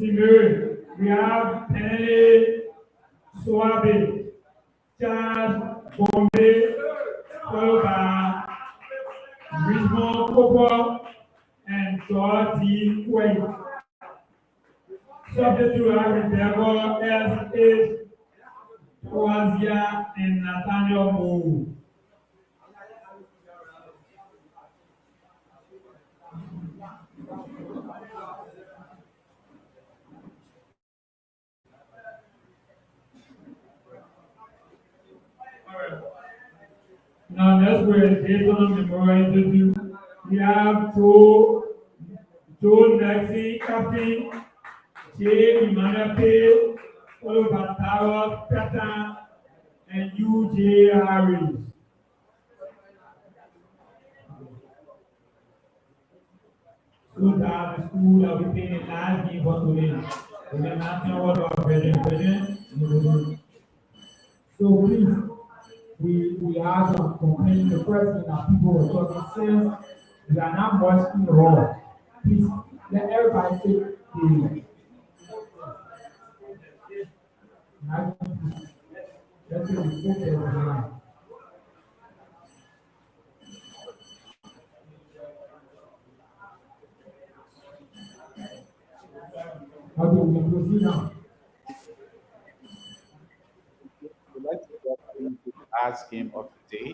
Simone, we have Penele Suabe, Chad Bombay, followed by Richmond Cooper and George Quay. Subject to our Rebecca S.H. Oazia and Nathaniel Moore. Now next we're at Daytollon Memorial Institute. We have Joe Nexi, Captain, J. Emmanuel P. followed by Tara Petan and U.J. Harris. So that the school that we pay a large game for today. We are not know what our president. So please, we have some complaining the person that people were talking since we are not watching the role. Please let everybody take the let's say the focus behind. Okay, we can proceed now. We'd like to go into the last game of the day.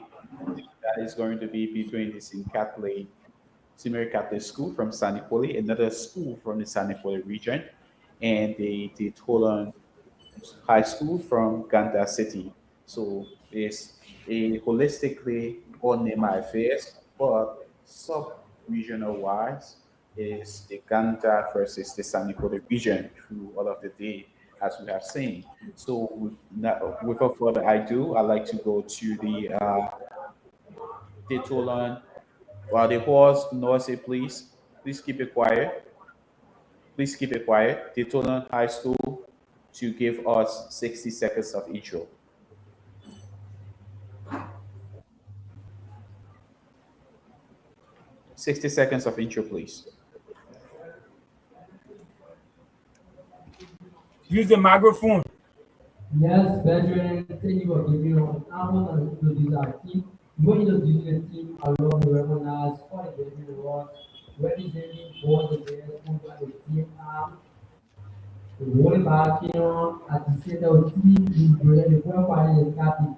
That is going to be between the Simeri Catholic School from Sanipoli, another school from the Sanipoli region, and the Daytollon High School from Ganta City. So it's a holistically all Nema affairs, but sub-regional wise is the Ganta versus the Sanipoli region through all of the day, as we have seen. So without further ado, I'd like to go to the Daytollon. While the horse no say please keep it quiet. Please keep it quiet. Daytollon High School to give us 60 seconds of intro. 60 seconds of intro, please. Use the microphone. Yes, veteran, thank you for giving us an hour to introduce our team. We're introducing the team along the recognize for the David Award, representing both the players who got the team arm. The volley back at the center of the team is where the qualifying is happy.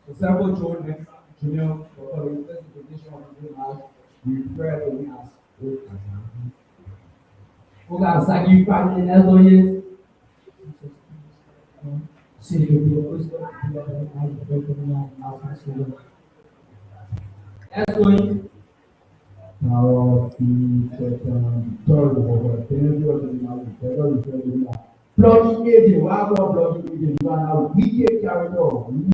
So several children, junior, for the first position of the match, we refer to win as Okay, Sagi family, that's all yes. That's going. now the third over the plugging agent, why about plugging agent? You are now we carry on. You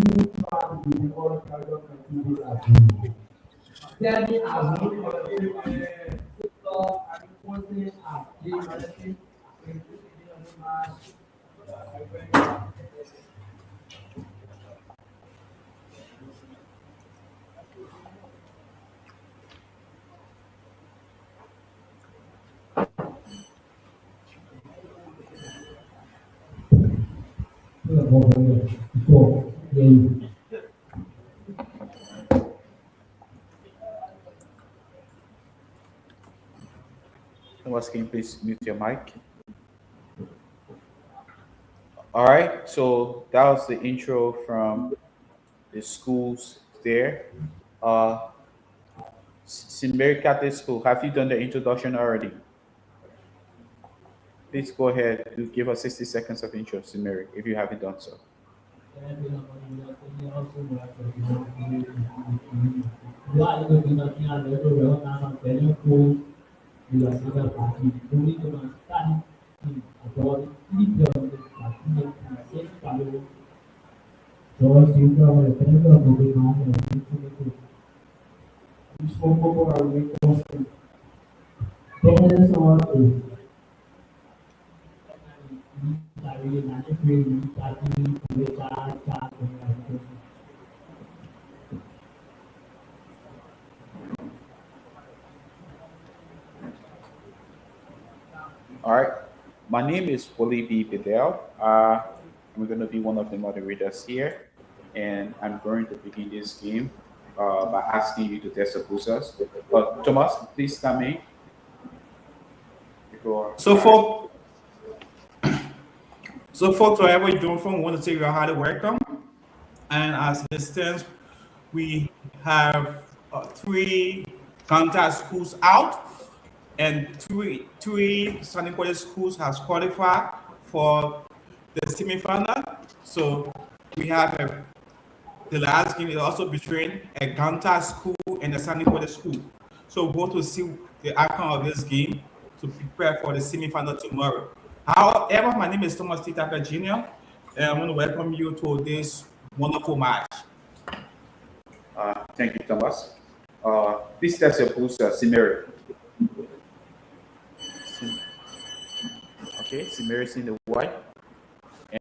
try to be all carry on. Standing as one of the football and posting as game management. Thomas, can you please mute your mic? All right, so that was the intro from the schools there. Simeri Catholic School, have you done the introduction already? Please go ahead to give us 60 seconds of intro, Simeri, if you haven't done so. All right. My name is Wally B. Bedell. I'm going to be one of the moderators here, and I'm going to begin this game by asking you to test the process. Thomas, please come in before So for folks, wherever you join from, we want to say you are highly welcome. And as it stands, we have three contact schools out, and three Sunny College schools has qualified for the semifinal. So we have the last game is also between a contact school and a Sunny College school. So we want to see the outcome of this game to prepare for the semifinal tomorrow. However, my name is Thomas T. Tucker Jr., and I want to welcome you to this wonderful match. thank you, Thomas. Please test your booster, Simeri. Okay, Simeri is in the white.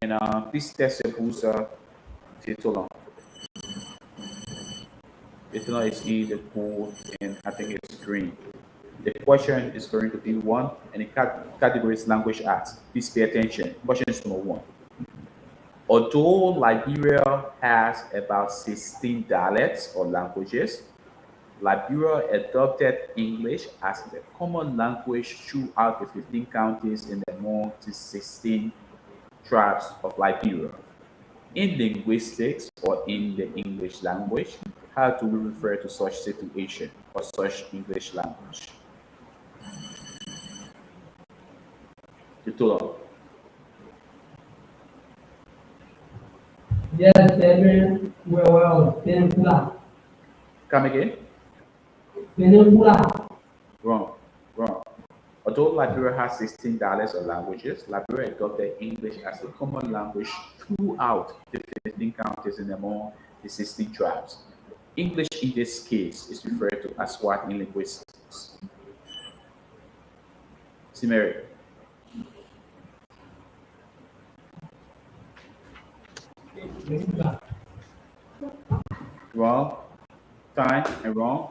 And please test your booster, Daytollon. Daytollon is in the pool, and I think it's green. The question is going to be one, and the category is language arts. Please pay attention. Question is number one. Although Liberia has about 16 dialects or languages, Liberia adopted English as the common language throughout the 15 counties in among the 16 tribes of Liberia. In linguistics or in the English language, how do we refer to such situation or such English language? Daytollon. Yes, Edwin, well, Peninsula. Come again? Peninsula. Wrong. Although Liberia has 16 dialects or languages, Liberia adopted English as the common language throughout the 15 counties and among the 16 tribes. English in this case is referred to as what in linguistics? Simeri. Wrong. Time and wrong.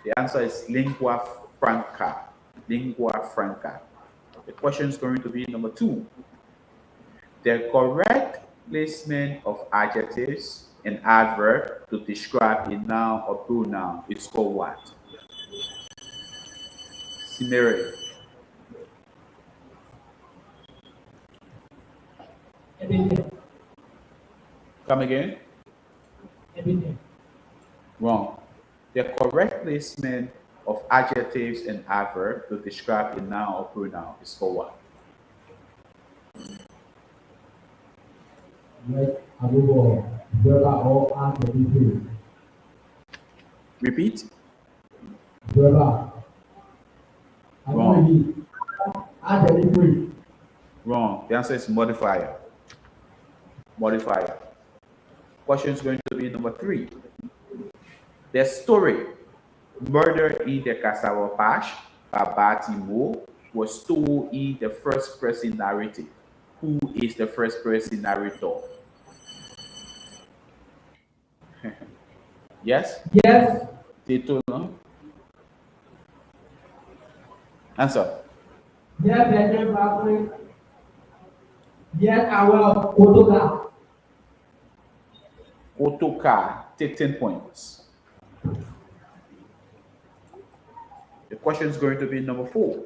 The answer is lingua franca. Lingua franca. The question is going to be number two. The correct placement of adjectives and adverb to describe a noun or pronoun is called what? Simeri. Come again? Wrong. The correct placement of adjectives and adverb to describe a noun or pronoun is called what? Repeat. Wrong. Wrong. The answer is modifier. Modifier. Question is going to be number three. The story Murder in the Cassava Patch by Batty Moore was told in the first person narrative. Who is the first person narrator? Yes? Yes. Daytollon? Answer. Yes, Edwin, probably. Yes, I will. Otoka. Otoka, take 10 points. The question is going to be number 4.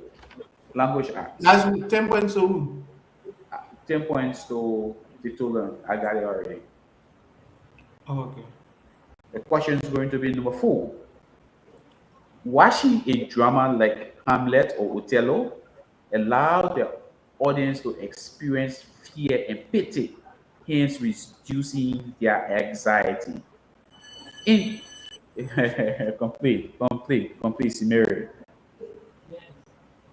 Language arts. That's 10 points to who? 10 points to Daytollon. I got it already. Oh, okay. The question is going to be number 4. Watching a drama like Hamlet or Othello allow the audience to experience fear and pity, hence reducing their anxiety. In complete, Simeri.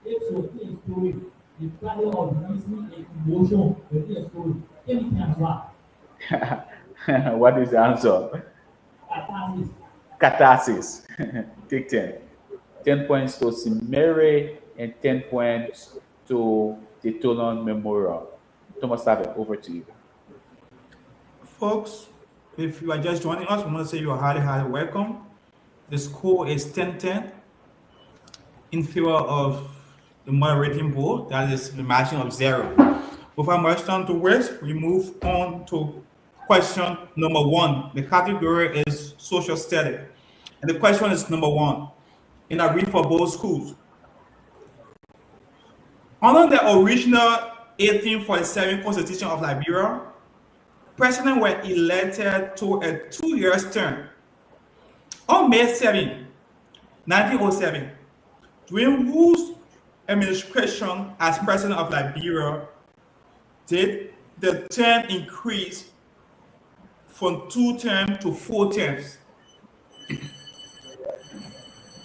If so, in story, the value of listening and emotion within a story, anytime what? What is the answer? Catharsis. Take 10. 10 points to Simeri and 10 points to Daytollon Memorial. Thomas Sabe, over to you. Folks, if you are just joining us, we want to say you are highly welcome. The score is 10-10 in favor of the moderating board, that is the margin of 0. Before I march down to words, we move on to question number 1. The category is social study. And the question is number 1. And I read for both schools. Under the original 1847 Constitution of Liberia, presidents were elected to a 2-year term. On May 7, 1907, during whose administration as president of Liberia did the term increase from 2 terms to 4 terms?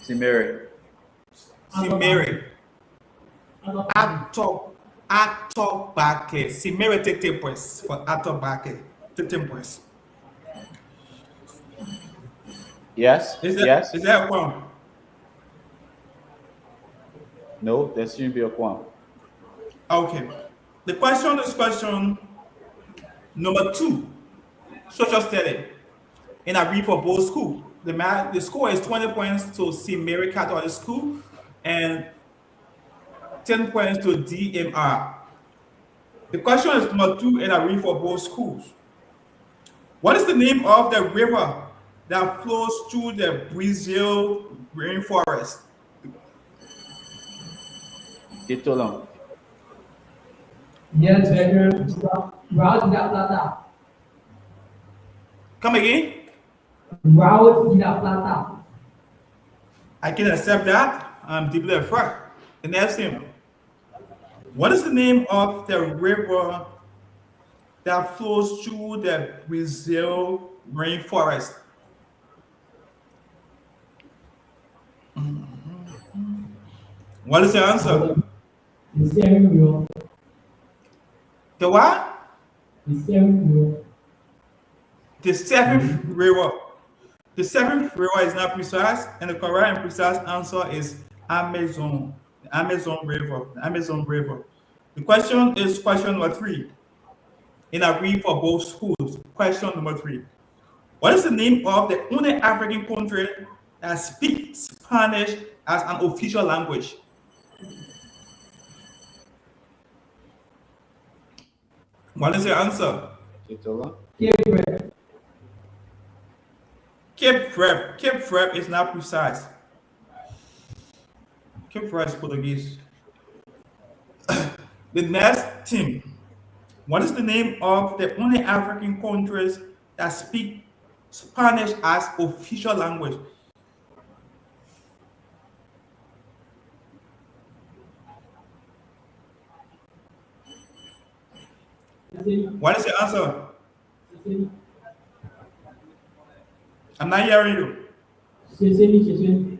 Simere. Simere. Actor Barclay. Simere take 10 points for Actor Barclay. Take 10 points. Yes. Is there a point? No, there shouldn't be a qualm. Okay. The question is question number 2. Social study. And I read for both schools. The score is 20 points to Simere Catholic School and 10 points to DMR. The question is number 2, and I read for both schools. What is the name of the river that flows through the Brazil rainforest? Daytollon. Yes, veteran. Route de la Plata. Come again? Route de la Plata. I can accept that. I'm deeply afraid. The next thing. What is the name of the river that flows through the Brazil rainforest? What is the answer? The same river. The what? The same river. The 7th river. The 7th river is not precise, and the correct and precise answer is Amazon. The Amazon River. The Amazon River. The question is question number 3. And I read for both schools. Question number 3. What is the name of the only African country that speaks Spanish as an official language? What is your answer? Daytollon. Cape Verde. Cape Verde. Cape Verde is not precise. Cape Verde is Portuguese. The next team. What is the name of the only African countries that speak Spanish as official language? What is the answer? I'm not hearing you. Sicily.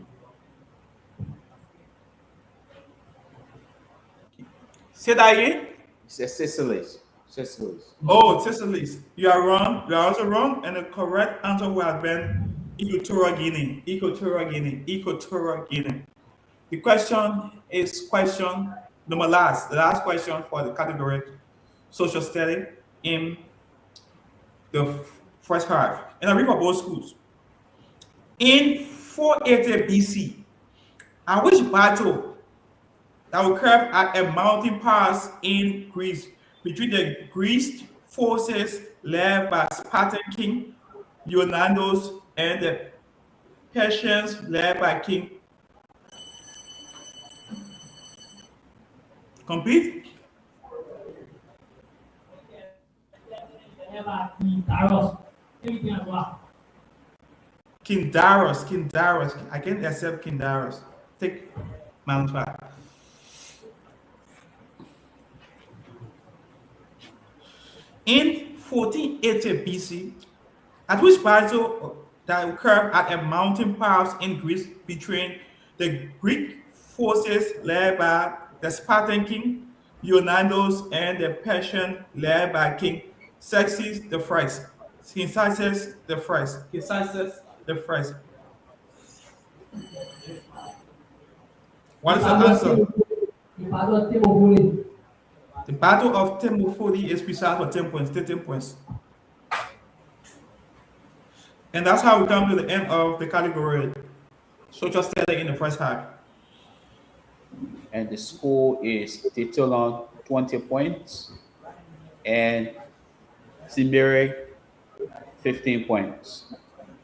Say that again. It's Sicilies. Sicilies. Oh, Sicilies. You are wrong. You are also wrong. And the correct answer would have been Equatorial Guinea. Equatorial Guinea. Equatorial Guinea. The question is question number last. The last question for the category social study in the first half. And I read for both schools. In 480 BC, at which battle that occurred at a mountain pass in Greece between the Greek forces led by Spartan king Leonidas and the Persians led by King Complete? King Darius. I can't accept King Darius. Take Mount Fire. In 1480 BC, at which battle that occurred at a mountain pass in Greece between the Greek forces led by the Spartan king Leonidas and the Persian led by King Xerxes the First. Xerxes the First. Xerxes the First. What is the answer? The Battle of Thermopylae is precise for 10 points. 10 points. And that's how we come to the end of the category social study in the first half. and the score is Daytollon 20 points and Simere 15 points.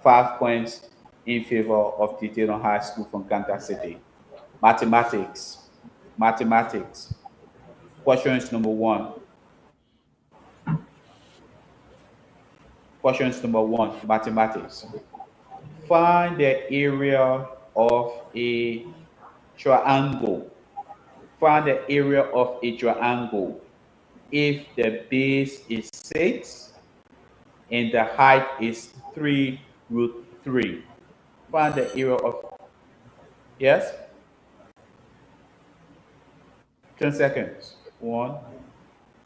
5 points in favor of Daytollon High School from Kansas City. Mathematics. Mathematics. Questions number 1. Questions number 1. Mathematics. Find the area of a triangle. Find the area of a triangle if the base is 6 and the height is 3 root 3. Find the area of, yes? 10 seconds. 1,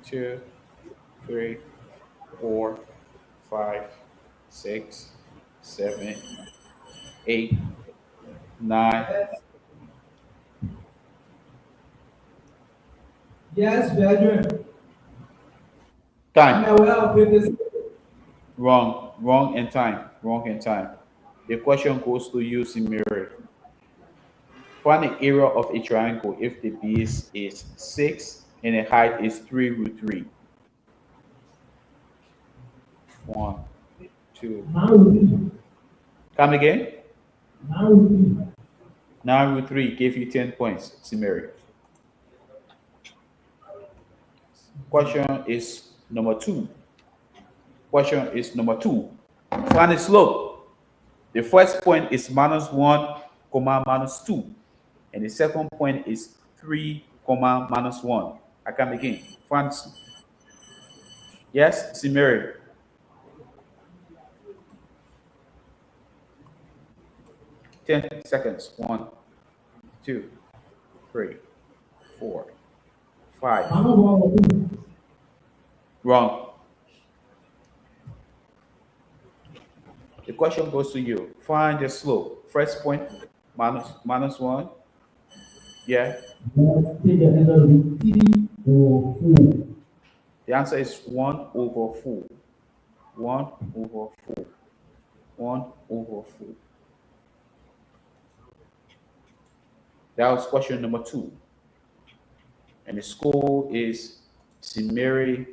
2, 3, 4, 5, 6, 7, 8, 9. Yes, brethren. Time. I'm aware of it. Wrong. Wrong in time. Wrong in time. The question goes to you, Simiri. Find the area of a triangle if the base is 6 and the height is 3 root 3. 1, 2. Now we Come again? Now we 9 root 3 gave you 10 points, Simiri. Question is number 2. Question is number 2. Find the slope. The first point is -1, -2. And the second point is 3, -1. I come again. Find. Yes, Simiri. 10 seconds. 1, 2, 3, 4, 5. I'm aware of it. Wrong. The question goes to you. Find the slope. First point, -1. Yeah. Let's take the end of the 3 or 4. The answer is 1/4. 1/4. 1/4. That was question number 2. And the score is Simiri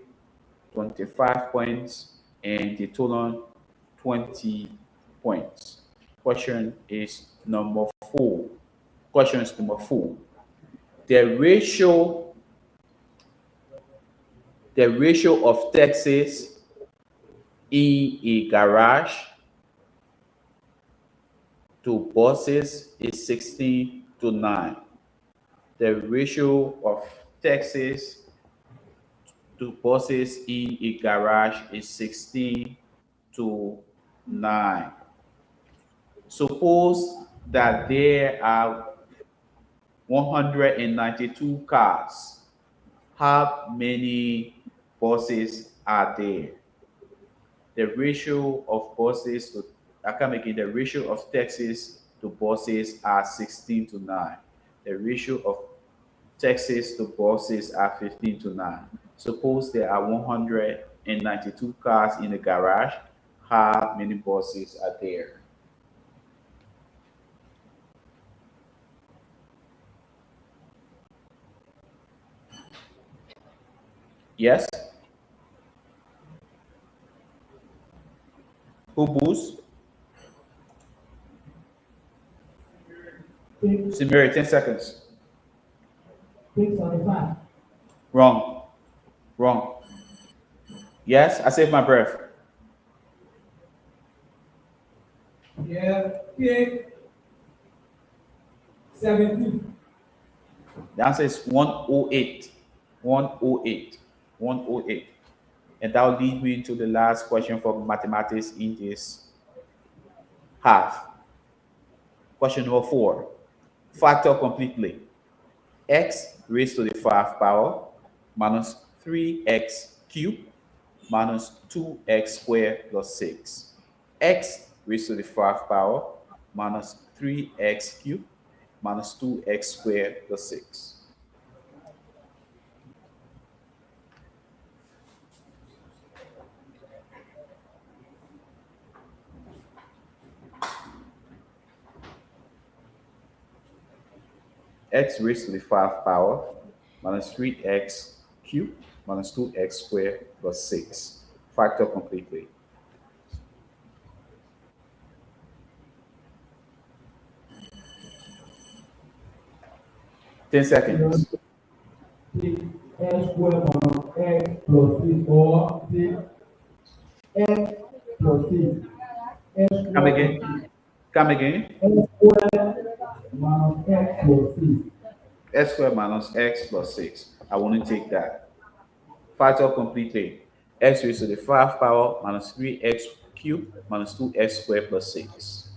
25 points and Daytollon 20 points. Question is number 4. Question is number 4. The ratio of taxis in a garage to buses is 16:9. The ratio of taxis to buses in a garage is 16:9. Suppose that there are 192 cars. How many buses are there? The ratio of buses to, the ratio of taxis to buses are 16:9. The ratio of taxis to buses are 15:9. Suppose there are 192 cars in the garage. How many buses are there? Yes? Who boost? Simiri, 10 seconds. 675. Wrong. Wrong. Yes, I saved my breath. Yeah, pick 17. The answer is 108. 108. 108. And that will lead me to the last question for mathematics in this half. Question number 4. Factor completely. X raised to the 5th power minus 3x cubed minus 2x squared plus 6. X raised to the 5th power minus 3x cubed minus 2x squared plus 6. x raised to the 5th power minus 3x cubed minus 2x squared plus 6. Factor completely. Ten seconds. X squared minus x plus 6 or 6 x plus 6. Come again. Come again. X squared minus x plus 6. X squared minus x plus 6. I want to take that. Factor completely. X raised to the 5th power minus 3x cubed minus 2x squared plus 6.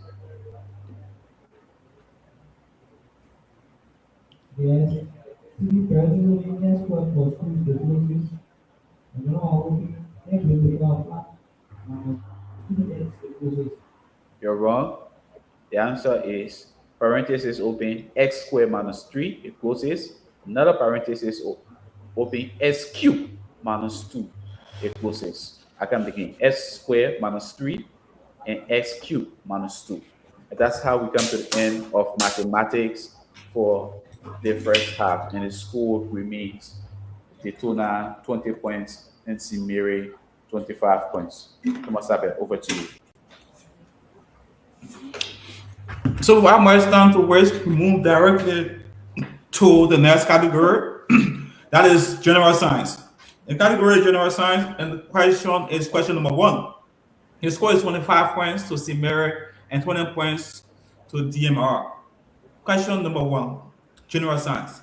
Yes. 3 present in x squared plus 2 the closest. And now, x raised to the 5 minus 2x the closest. You're wrong. The answer is parenthesis open x squared minus 3, it closes. Another parenthesis open x cubed minus 2, it closes. I can begin x squared minus 3 and x cubed minus 2. And that's how we come to the end of mathematics for the first half. And the score remains Daytona 20 points and Simere 25 points. Thomas Abel, over to you. So while much time to waste, we move directly to the next category. That is general science. The category is general science, and the question is question number 1. His score is 25 points to Simere and 20 points to DMR. Question number 1, general science,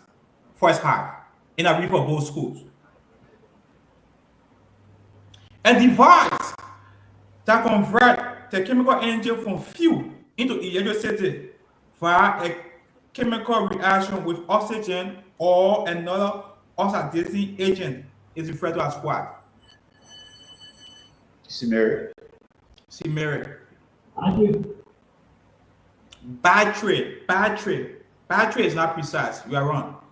first half, in a read for both schools. A device that converts the chemical energy from fuel into electricity via a chemical reaction with oxygen or another oxidizing agent is referred to as what? Simere. Simere. Battery. Battery is not precise. You are wrong.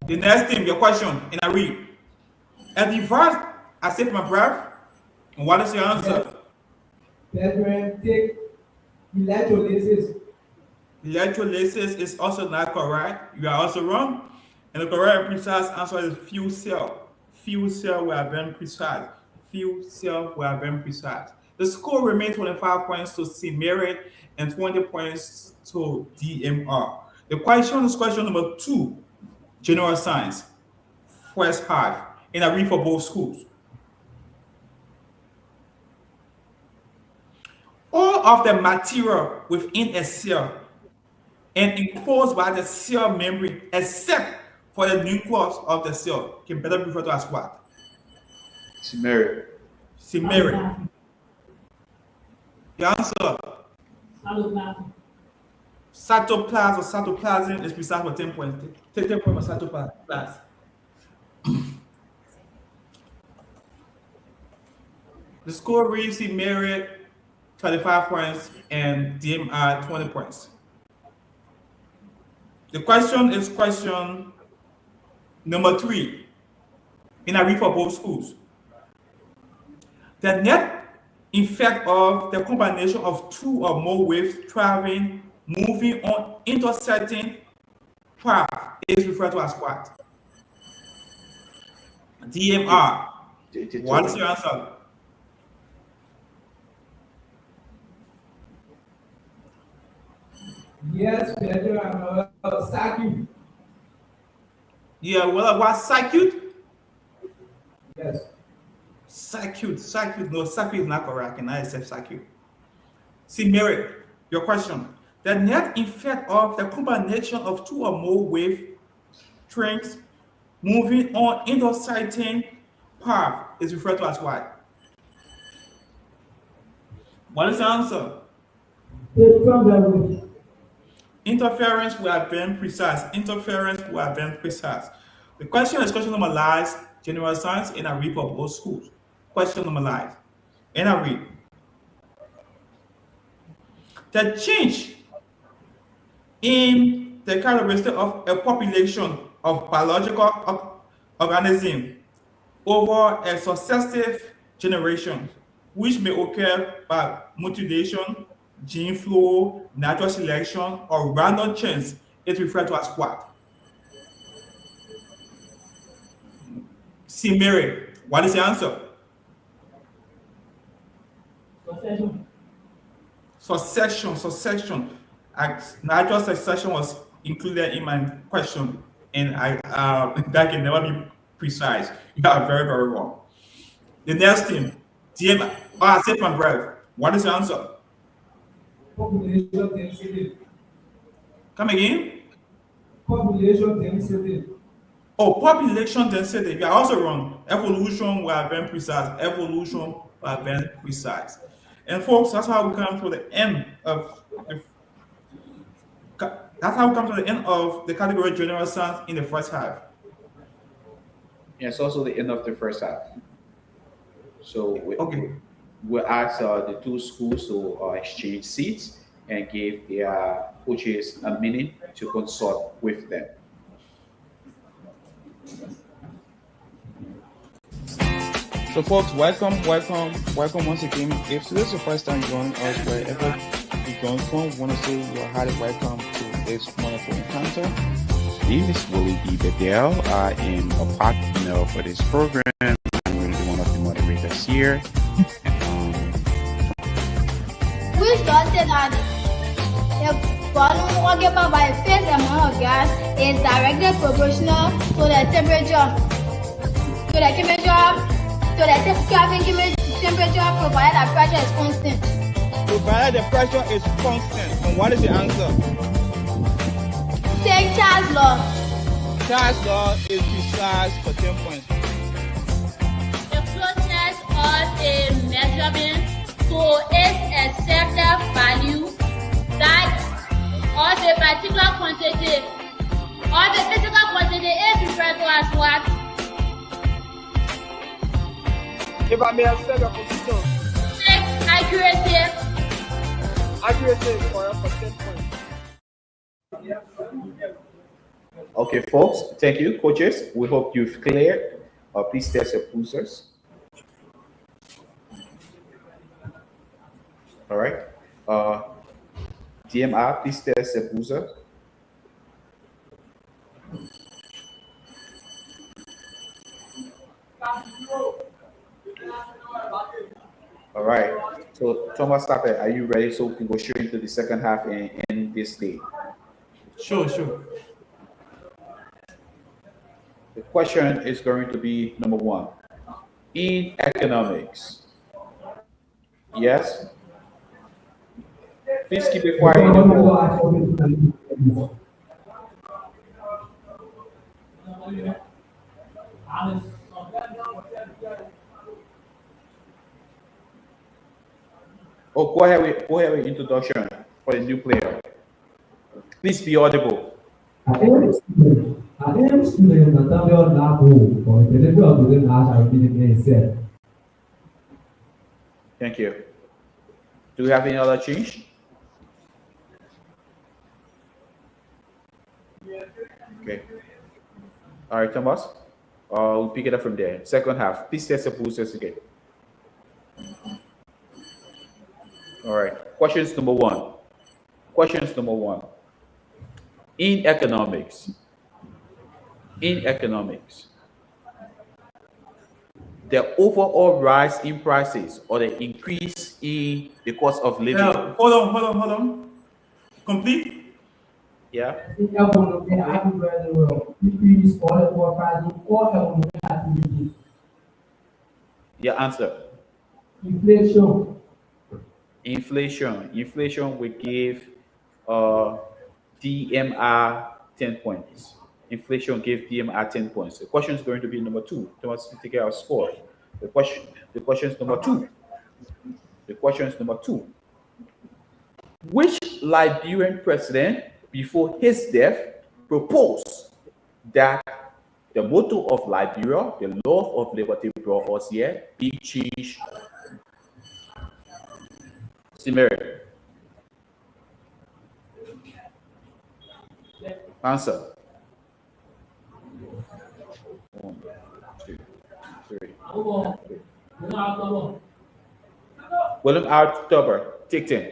The next thing, your question, and I read. A device, I save my breath. And what is your answer? Brethren, take electrolysis. Electrolysis is also not correct. You are also wrong. And the correct and precise answer is fuel cell. Fuel cell, we are very precise. Fuel cell, we are very precise. The score remains 25 points to Simere and 20 points to DMR. The question is question number 2, general science, first half, and I read for both schools. All of the material within a cell and enclosed by the cell membrane, except for the nucleus of the cell, can better be referred to as what? Simere. Simere. The answer. Cytoplasm or cytoplasm is precise for 10 points. 10 points for cytoplasm. The score reads Simere 25 points and DMR 20 points. The question is question number 3. And I read for both schools. The net effect of the combination of 2 or more waves traveling, moving on intersecting path is referred to as what? DMR. What's your answer? Yes, better circuit. Yeah, well, what circuit? Yes. Circuit. No, circuit is not correct, and I accept circuit. See, Mary, your question. The net effect of the combination of 2 or more wave trains moving on intersecting path is referred to as what? What is the answer? Interference, we are being precise. The question is question number lies, general science, and I read for both schools. Question number lies, and I read. The change in the characteristic of a population of biological organisms over a successive generation, which may occur by mutilation, gene flow, natural selection, or random chance is referred to as what? See, Mary, what is the answer? Succession. Natural succession was included in my question, and that can never be precise. You are very, very wrong. The next thing, DM, I said from breath. What is the answer? Population density. Come again? Population density. Oh, population density. You are also wrong. Evolution were very precise. Evolution were very precise. And folks, that's how we come to the end of the category general science in the first half. Yeah, it's also the end of the first half. So Okay. we asked the two schools to exchange seats and gave their coaches a minute to consult with them. So, folks, welcome once again. If this is your first time joining us, wherever you join from, we want to say you're highly welcome to this wonderful encounter. My name is Willie D. Bedell. I am a partner for this program. I'm going to be one of the moderators here. We started that the volume occupied by a fixed amount of gas is directly proportional to the temperature provided that pressure is constant. Provided the pressure is constant. And what is the answer? Take Charles' law. Charles' law is precise for 10 points. The closeness of a measurement to its accepted value that of a particular quantity or the physical quantity is referred to as what? If I may accept your position. Accuracy. Accuracy is correct for 10 points. Okay, folks, thank you, coaches. We hope you've cleared. Please test your pulsars. All right. DMR, please test the pulsar. All right. So, Thomas Tapper, are you ready? So we can go straight into the second half and end this day. Sure. The question is going to be number one. In economics, yes? Please keep it quiet. Oh, go ahead with introduction for the new player. Please be audible. I am student Nathaniel Nabu for the delivery of the as I did said. Thank you. Do we have any other change? Okay. All right, Thomas. We'll pick it up from there. Second half. Please test the boosters again. All right. Questions number one. In economics, the overall rise in prices or the increase in the cost of living. Hold on. Complete. Yeah. In economic, I would rather increase all for pricing or economic activity. Your answer. Inflation will give DMR 10 points. Inflation gave DMR 10 points. The question is going to be number two. Thomas, take our score. The question is number two. Which Liberian president, before his death, proposed that the motto of Liberia, the love of liberty brought us here, be changed? Simere. Answer. 1, 2, 3. William R. Tubber, take 10.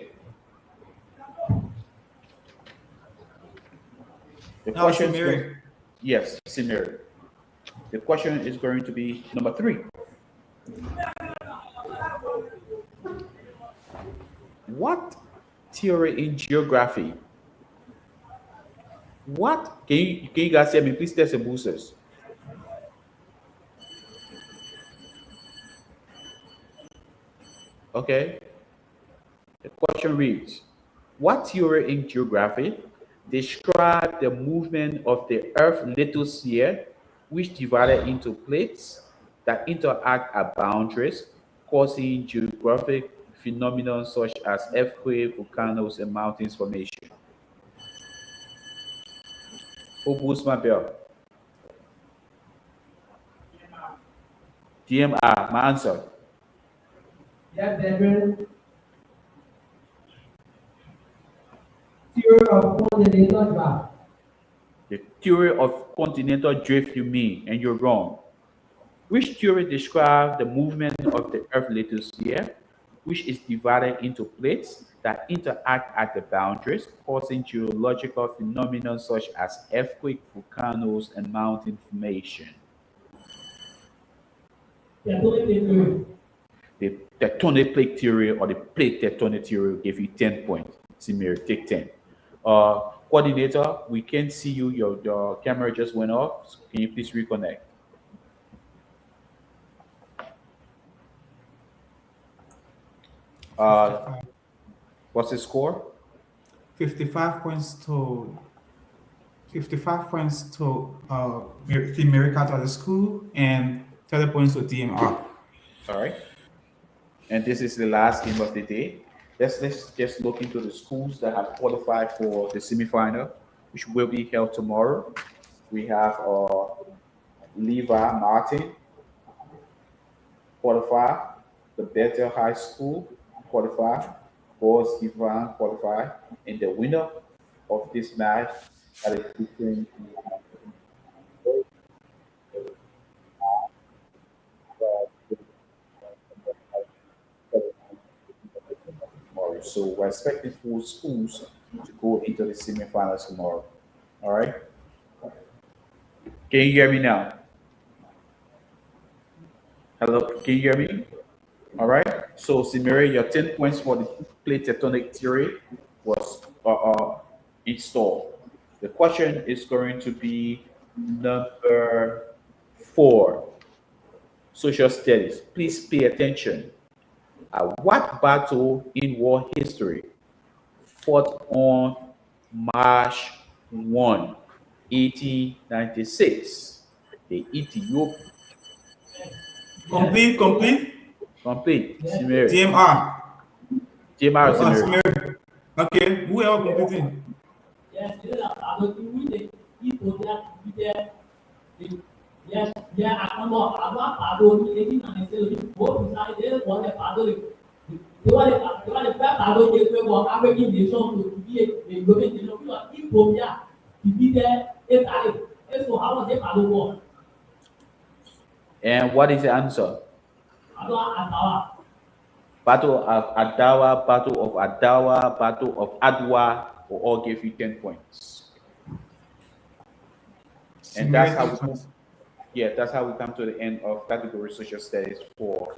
The Now, question is Samiri. yes, Samir. The question is going to be number 3. What theory in geography? What can you guys hear me? Please test the boosters. Okay. The question reads: what theory in geography describes the movement of the Earth's lithosphere, which divided into plates that interact at boundaries, causing geographic phenomena such as earthquakes, volcanoes, and mountains formation? Who boosts my bell? DMR, my answer. Yes, brethren. Theory of continental draft. The theory of continental drift, you mean, and you're wrong. Which theory describes the movement of the Earth's lithosphere, which is divided into plates that interact at the boundaries, causing geological phenomena such as earthquake, volcanoes, and mountain formation? The tectonic plate theory or the plate tectonic theory will give you 10 points. Samir, take 10. Coordinator, we can't see you. Your camera just went off. So can you please reconnect? What's the score? 55 points to 55 points to Mary Catholic School and 30 points to DMR. All right. And this is the last game of the day. Let's just look into the schools that have qualified for the semifinal, which will be held tomorrow. We have Levi Martin qualify, the Bethel High School qualify, Boaz Ivan qualify, and the winner of this match that is between tomorrow. So we're expecting 4 schools to go into the semifinals tomorrow. All right. Can you hear me now? Hello, can you hear me? All right. So, Simere, your 10 points for the plate tectonic theory was installed. The question is going to be number 4, social studies. Please pay attention. What battle in war history fought on March 1, 1896? The Ethiopian. Complete. Simere. DMR. DMR, Simere. Samiri. Okay, who else completing? Yes, yeah, I'm not Pado, 1896, both sides, they want a Pado. They want a Pado, they want African nation to be a European nation. We are Ethiopia to be there, Italy. So how was the Pado war? And what is the answer? Adawa. Battle of Adawa, Battle of Adawa, Battle of Adwa will all give you 10 points. And that's how we come to the end of category social studies for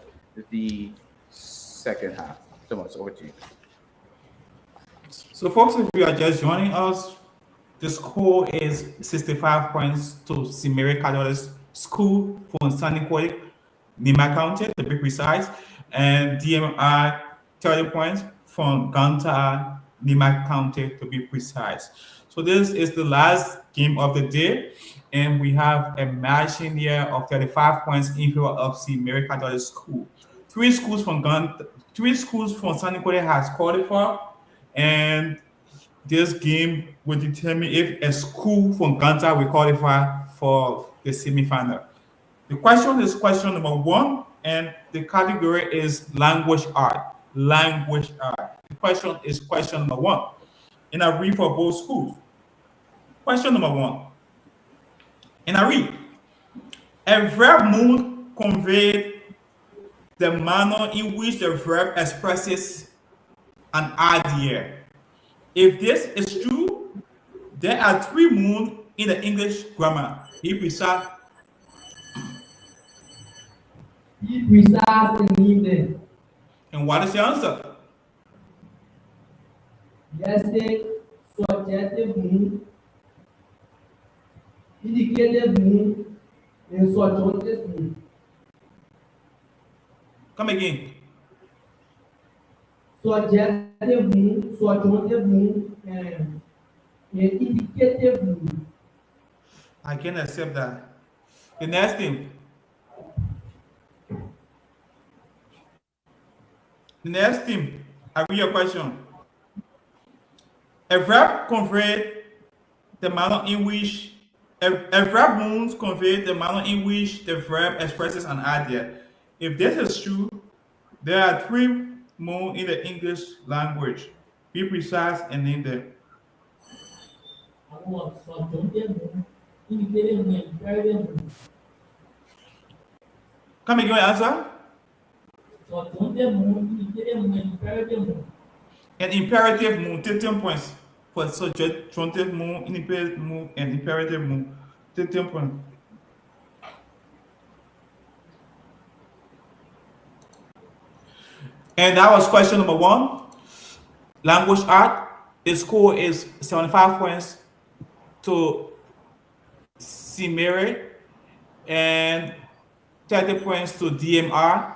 the second half. Thomas, over to you. So, folks, if you are just joining us, the score is 65 points to Simere Catholic School for Sunny Quality, Nimba County, to be precise, and DMI 30 points from Ganta, Nimba County, to be precise. So this is the last game of the day, and we have a match in here of 35 points in favor of Simere Catholic School. 3 schools from Sunny Quality has qualified, and this game will determine if a school from Ganta will qualify for the semifinal. The question is question number 1, and the category is language art. Language art. The question is question number 1. And I read for both schools. Question number 1. And I read, a verb mood conveyed the manner in which the verb expresses an idea. If this is true, There are 3 moons in the English grammar. Be precise. Be precise and name them. And what is your answer? Yesterday, subjective moon, indicative moon, and subjunctive moon. Come again. Subjective moon, subjunctive moon, and indicative moon. I can accept that. The next thing. The next thing. I read your question. A verb conveys the manner in which a verb moves convey the manner in which the verb expresses an idea. If this is true, there are 3 moons in the English language. Be precise and name them. I want subjunctive moon, indicative moon, imperative moon. Come again, answer. Subjunctive moon, indicative moon, imperative moon. An imperative moon, 13 points for subjunctive moon, imperative moon, and imperative moon, 13 points. And that was question number 1. Language art. The score is 75 points to Simere and 30 points to DMR.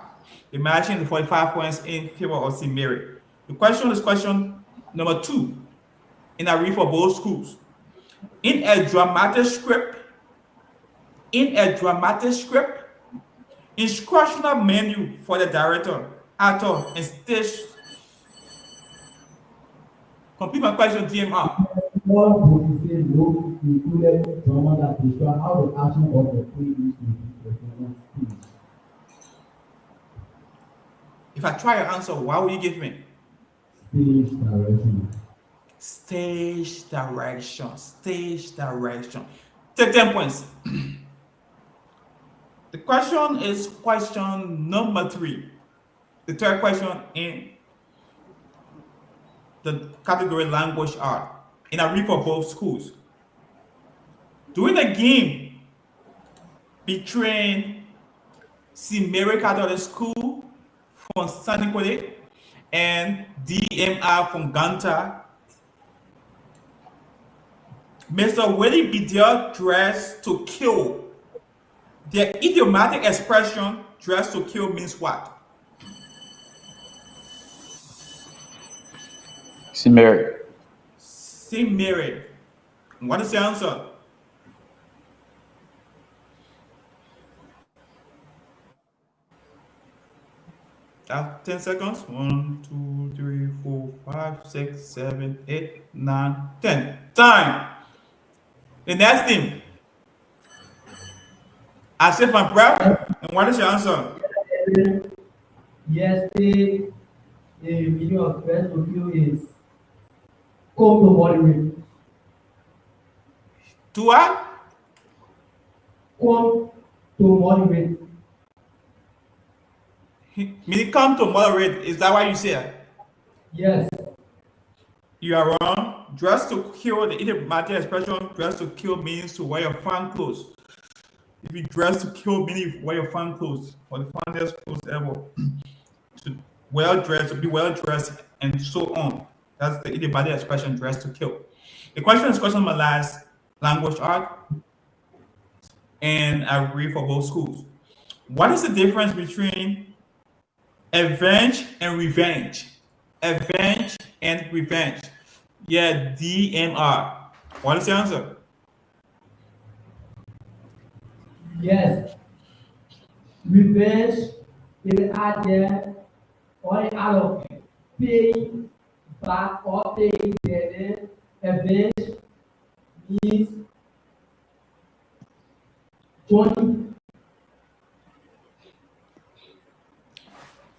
Imagine the 45 points in favor of Simere. The question is question number 2. And I read for both schools. In a dramatic script, instructional menu for the director, actor, and stage. Complete my question, DMR. All producers know included drama that describe how the action of the play is to be performed. If I try your answer, what will you give me? Stage direction. Stage direction. Stage direction. Take 10 points. The question is question number 3. The third question in the category language art. And I read for both schools. During the game between Simere Catholic School from San Nicolas and DMR from Ganta, Mr. Willie Bidel dressed to kill. The idiomatic expression dressed to kill means what? Simere. Simere. What is the answer? After 10 seconds. 1, 2, 3, 4, 5, 6, 7, 8, 9, 10. Time. The next thing. I save my breath. And what is your answer? Yesterday, the meaning of dress to kill is come to moderate. To what? Come to moderate. Meaning come to moderate. Is that what you said? Yes. You are wrong. Dress to kill, the idiomatic expression dress to kill means to wear your fine clothes. If you dress to kill, meaning you wear your fine clothes or the finest clothes ever. To well dressed, to be well dressed, and so on. That's the idiomatic expression dress to kill. The question is question number last, language art. And I read for both schools. What is the difference between avenge and revenge? Avenge and revenge. Yeah, DMR. What is the answer? Yes. Revenge is the idea or the act of paying back or paying debt. Avenge means joining.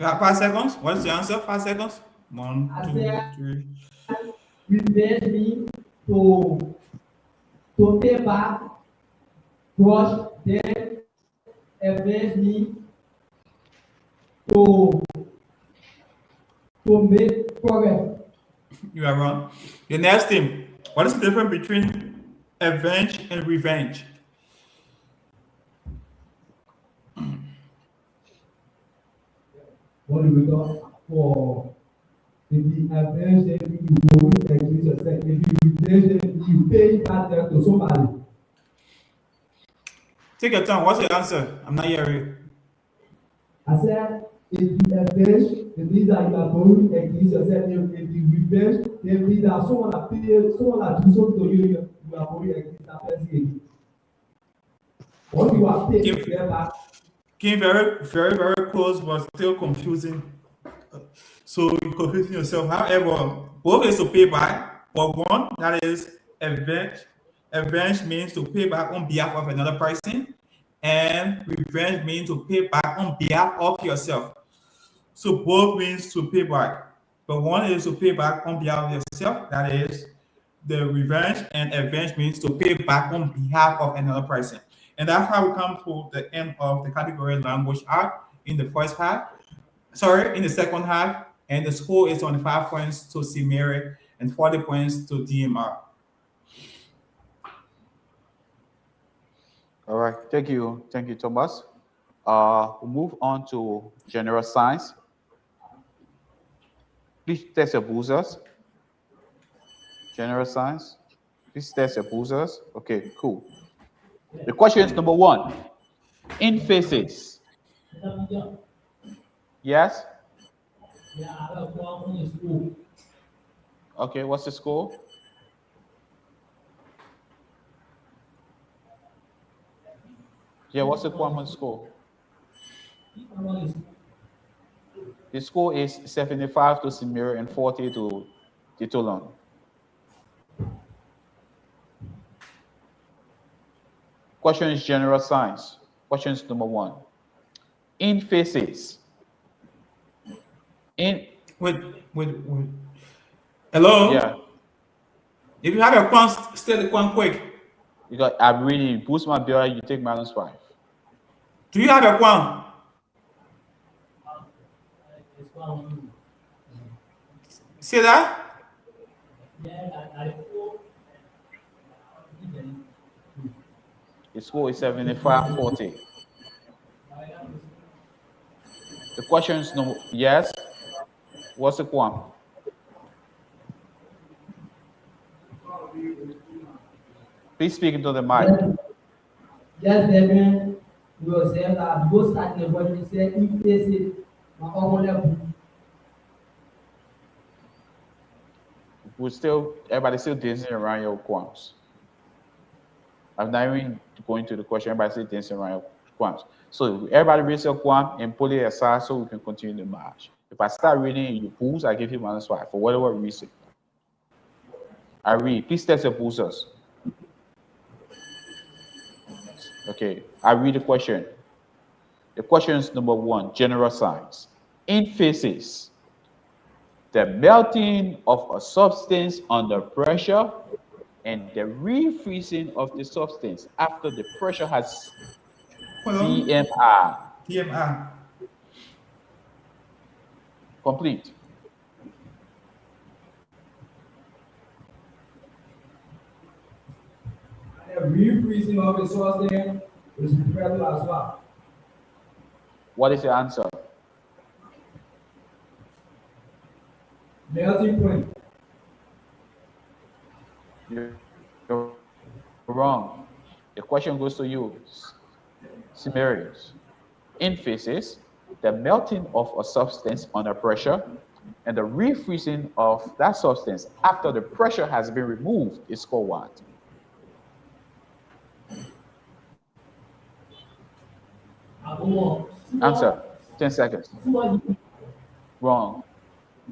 You have 5 seconds. What is the answer? 5 seconds. 1, I 2, said- 3. Revenge means to pay back, crush debt. Avenge means to make progress. You are wrong. The next thing, What is the difference between avenge and revenge? What do we got for if you avenge them, you will accuse yourself. If you revenge them, you pay back them to somebody. Take your time. What's the answer? I'm not hearing. I said, if you avenge, it means that you are going to accuse yourself. If you revenge, it means that someone that do something to you, you are going to accuse that person again. What you are paying to get back. Came very, very, very close, but still confusing. So you're confusing yourself. However, both is to pay back. But one, that is avenge. Avenge means to pay back on behalf of another person. And revenge means to pay back on behalf of yourself. So both means to pay back. But one is to pay back on behalf of yourself. That is the revenge, and avenge means to pay back on behalf of another person. And that's how we come to the end of the category language art in the first half. Sorry, in the second half. And the score is 25 points to Simere and 40 points to DMR. All right, thank you, Thomas. We'll move on to general science. Please test your boozers. General science. Please test your boozers. Okay, cool. The question is number 1. In phases. Yes? Yeah, I have one in school. Okay, what's the score? Yeah, what's the common score? The score is 75 to Simir and 40 to Daytollon. Question is general science. Question is number 1. In phases. Wait. Hello? Yeah. If you have a quan, stay the quan quick. You got, I'm reading, boost my bill, you take -5. Do you have a quan? Say that? The score is 75-40. The question is no, yes. What's the quam? Please speak into the mic. Yes, Devin, you were saying that both starting when you say in places, my own level. Everybody still dancing around your quams. I'm not even going to the question, everybody still dancing around your quams. So everybody raise your quam and pull it aside so we can continue the march. If I start reading and you boost, I give you -5 for whatever reason. I read, please test your boosters. Okay, I read the question. The question is number 1, general science. In phases, the melting of a substance under pressure and the refreezing of the substance after the pressure has DMR. DMR. Complete. The refreezing of the source there is referred to as well. What is the answer? Melting point. You're wrong. The question goes to you, Simerius. In phases, the melting of a substance under pressure and the refreezing of that substance after the pressure has been removed is called what? Answer. 10 seconds. Wrong.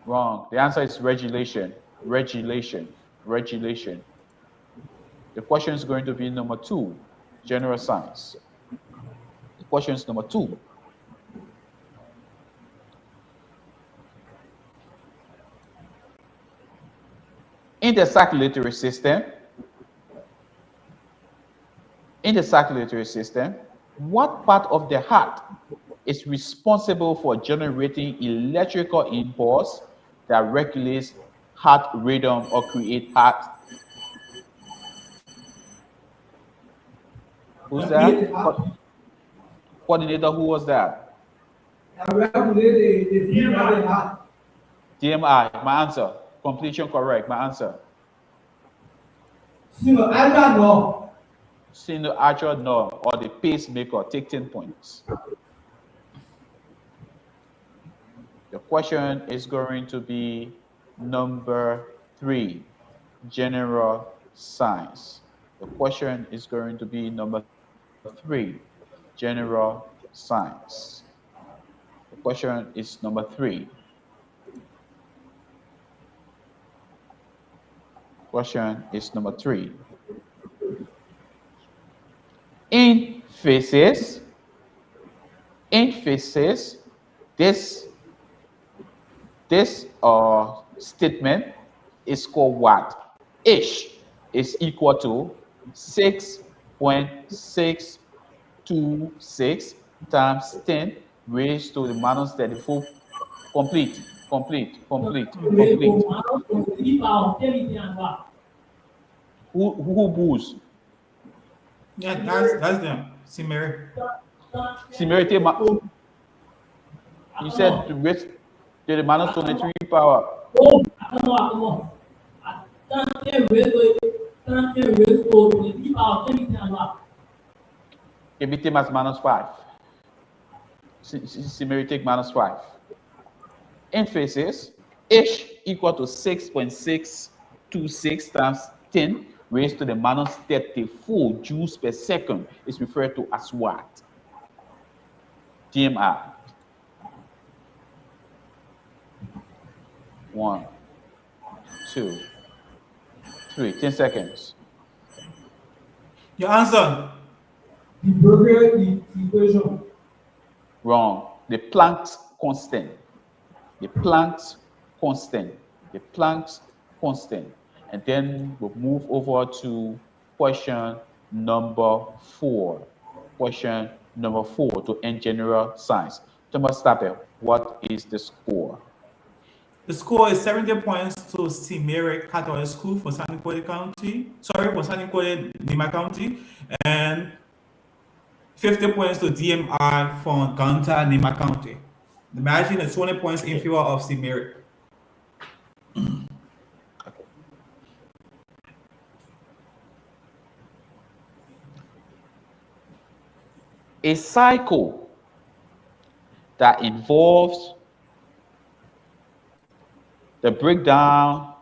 Wrong. The answer is regulation. Regulation. Regulation. The question is going to be number 2, general science. The question is number 2. In the circulatory system, what part of the heart is responsible for generating electrical impulse that regulates heart rhythm or create heart Who's that? Coordinator, who was that? DMI, my answer. Completion correct, my answer. Senior Archer, no, or the pacemaker, take 10 points. The question is going to be number 3, general science. The question is going to be number 3, general science. The question is number 3. Question is number 3. In physics, this statement is called what? H is equal to 6.626 times 10 raised to the minus 34. Complete. Who boos? Yeah, that's them. Simeri. You said to raise to the minus 23 power. Everything has minus 5. Simeri take minus 5. In phases, H equal to 6.626 times 10 raised to the minus 34 joules per second is referred to as what? DMR. 1, 2, 3, 10 seconds. Your answer. The Broglie equation. Wrong. The Planck's constant. The Planck's constant. And then we'll move over to question number 4. Question number 4 to end general science. Thomas Tapper, what is the score? The score is 70 points to Simeri Catholic School for San Nicolas County. Sorry, for San Nicolas Nimba County. And 50 points to DMR from Ganta Nimba County. The margin is 20 points in favor of Simeri. A cycle that involves the breakdown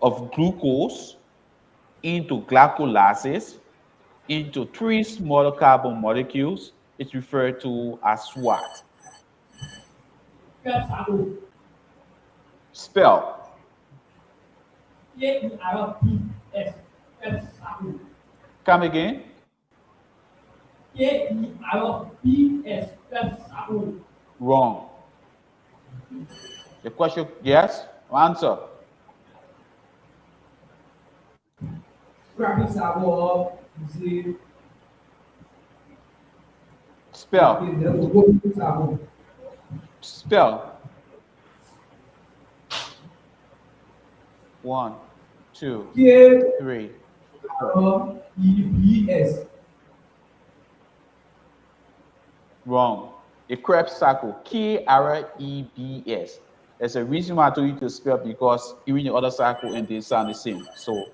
of glucose into glycolases into 3 smaller carbon molecules is referred to as what? Spell. Come again. Wrong. The question, yes? Answer. Spell. Spell. 1, 2, 3. EBS. Wrong. A Krebs cycle, KREBS. There's a reason why I told you to spell because even the other cycle and they sound the same. So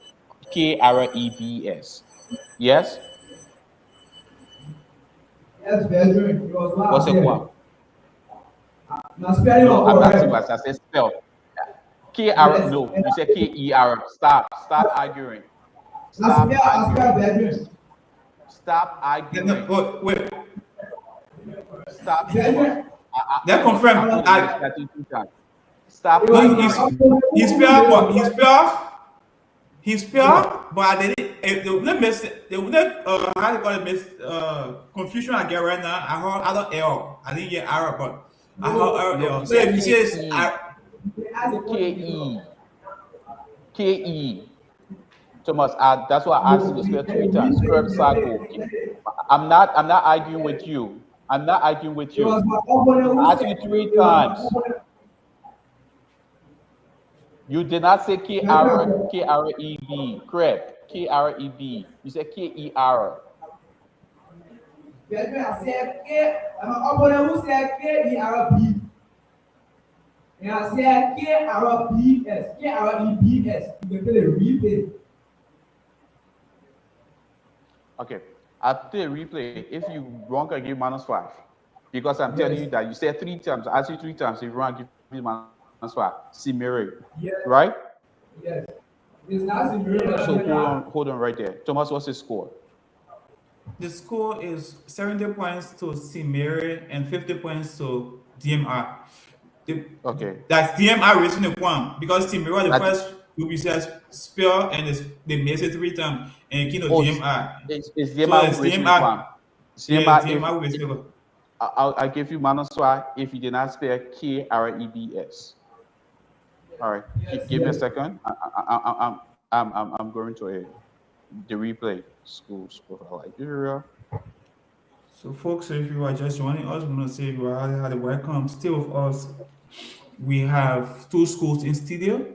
KREBS. Yes? Yes, Benjamin. What's the one? Now spelling No, I'm asking correct. you, I said spell. KR, no, you said KER. Stop arguing. Stop arguing. Stop arguing. Wait. Stop. They're confirmed. Stop. He's pure, but they didn't miss. They wouldn't how they call it miss confusion I get right now. I heard other error. I didn't get error, but I heard error. So if you say KE. Thomas, that's why I asked you to spell 3 times. Krebs cycle. I'm not arguing with you. I asked you 3 times. You did not say K-R-E-B. Correct. K-R-E-B. You said K-E-R. Quelqu'un a CFK, abonnez-vous CFK-IRB. Et un CFK-RBS, K-R-E-B-S. Vous mettez le replay. Okay. After the replay, if you wrong, I give -5. Because I'm telling you that you said 3 times. I asked you 3 times. If you wrong, give me -5. See Mary. Yes. Right? Yes. It's not similar. So hold on right there. Thomas, what's his score? The score is 70 points to Simere and 50 points to DMR. Okay. That's DMR raising the point because Simere the first group you said spell and they missed it 3 times and you know DMR. It's DMR so raising the point. DMR raising the point. I'll give you -5 if you did not spell K-R-E-B-S. All right. Give me a second. I'm going to the replay. School of Liberia. So, folks, if you are just joining us, we want to say you are highly welcome. Still with us, we have 2 schools in studio.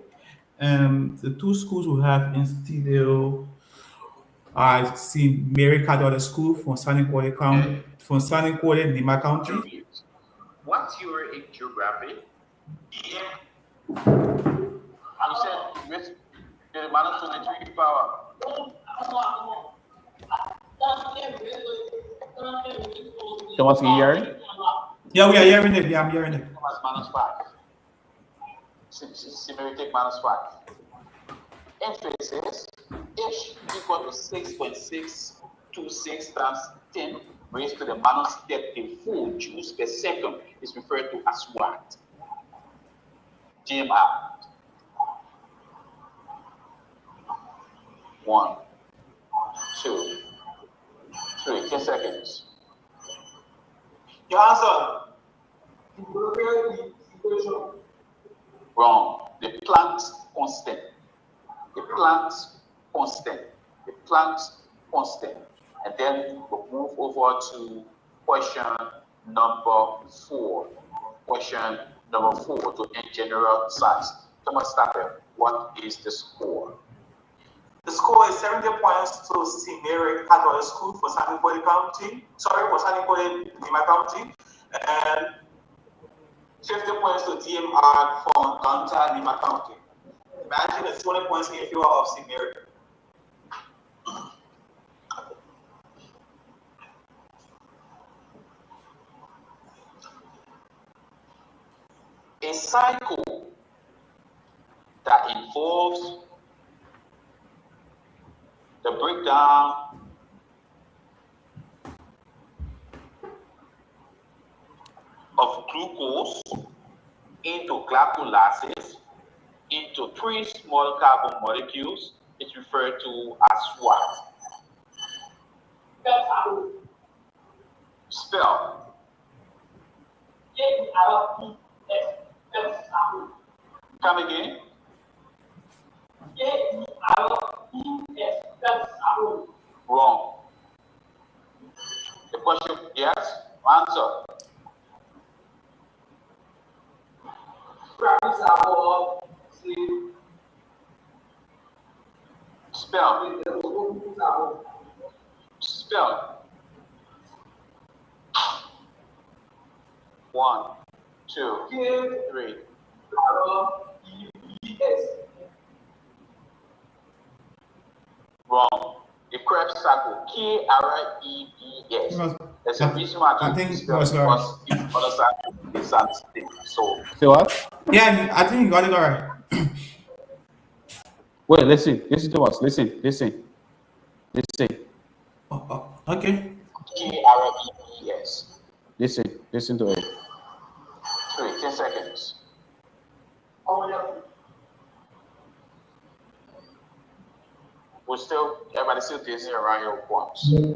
And the 2 schools we have in studio are Mary Catholic School from San Nicolas County, Nimba County. What's your in geography? Yeah. You said with the -23 power. Thomas, can you hear it? Yeah, we are hearing it. Yeah, I'm hearing it. -5. Similarly, take -5. Emphasis, H equal to 6.626 times 10 raised to the -34 joules per second is referred to as what? GMR. 1, 2, 3, 10 seconds. Your answer. Wrong. The Planck's constant. The Planck's constant. The Planck's constant. And then we'll move over to question number 4. Question number 4 to in general science. Thomas Stafford, what is the score? The score is 70 points to Simere Catholic School for San Nicolas County. For San Nicolas Nimba County. And 50 points to DMR from Ganta Nimba County. Imagine the 20 points in favor of Simere. A cycle that involves the breakdown of glucose into glycolases into 3 small carbon molecules is referred to as what? Spell. Come again. Wrong. The question, yes, answer. Spell. Spell. 1, 2, 3. Wrong. The Krebs cycle, K-R-E-B-S. There's a reason why I think because the other side is something. So, say what? Yeah, I think you got it all right. Wait, listen to us. Listen. Okay. K-R-E-B-S. Listen to it. 10 seconds. Everybody still dancing around your points. Give me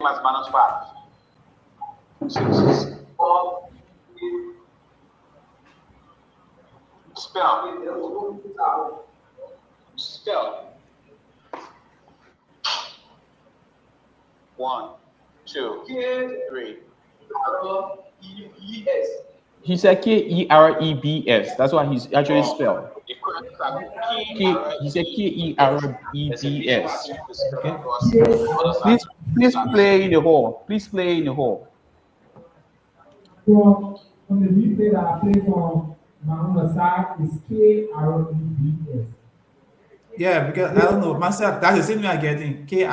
as -5. 6. Spell. 1, 2, 3. K-E-R-E-B-S. He said Kerebs. That's what he's actually spelled. He said Kerebs. Okay. Please play in the hall. Please play in the hall. From the replay that I played from my own side is Krebs. Yeah, because I don't know myself. That's the same thing I'm getting. Krebs.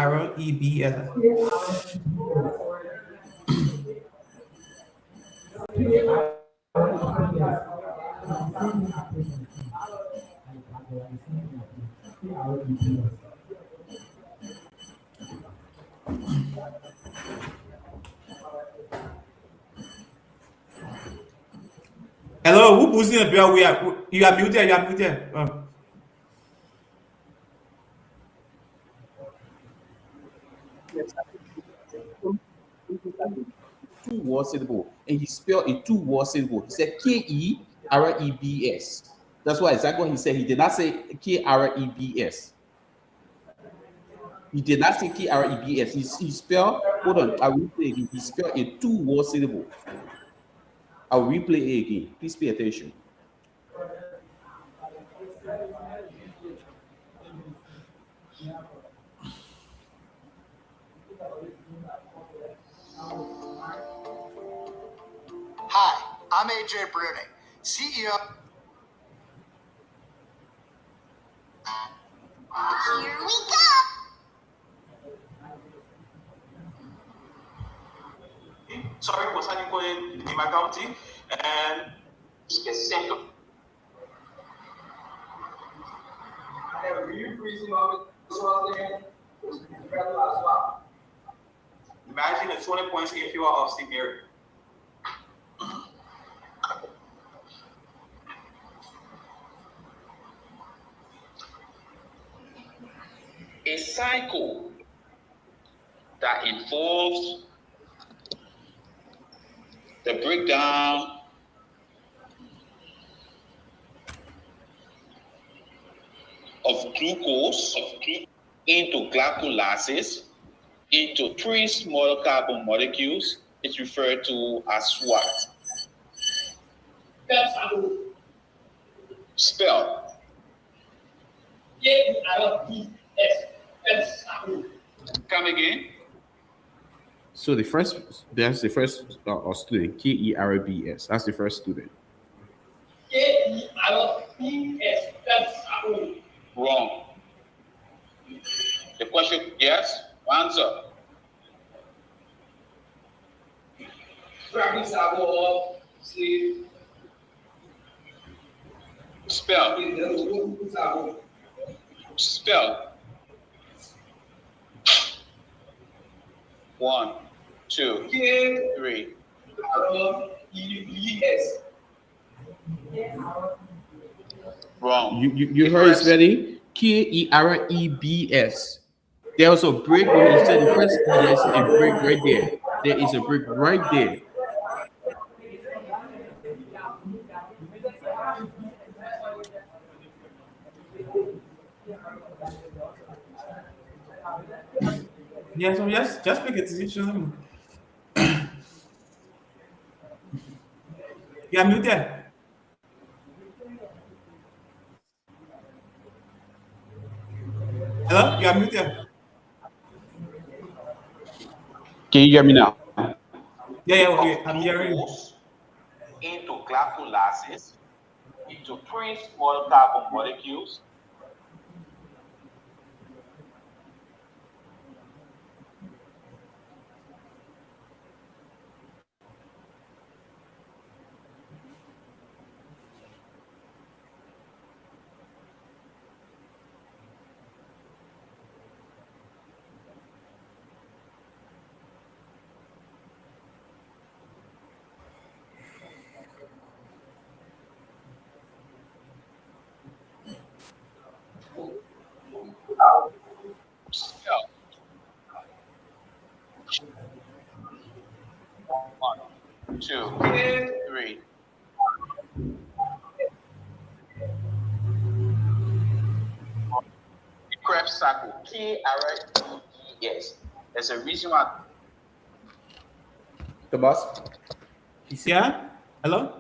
Hello, who boosting the bell? You are muted. You are muted. Two-word syllable, and he spelled a two-word syllable. He said Kerebs. That's why exactly what he said. He did not say Krebs. He did not say Krebs. He spelled, hold on, I will replay again. He spelled a two-word syllable. I'll replay it again. Please pay attention. Hi, I'm AJ Bruning, CEO. Here we go. Sorry, was having calling in my county and specific. Imagine a 20 points if you are of Steve Mary. A cycle that involves the breakdown of glucose into glycolases into three small carbon molecules is referred to as what? Spell. Come again. So that's the first student, Kerbs. That's the first student. Wrong. The question, yes, answer. Spell. Spell. 1, 2, 3. Wrong. You heard it's ready? Kerebs. There was a break when he said the first. There's a break right there. There is a break right there. Yeah, so just make a decision. You are muted. Hello, you are muted. Can you hear me now? Yeah, okay, I'm hearing you. Into glycolases into three small carbon molecules. Spell. 1, 2, 3. The Krebs cycle, Krebs. There's a reason why Thomas? He said, Yeah? Hello?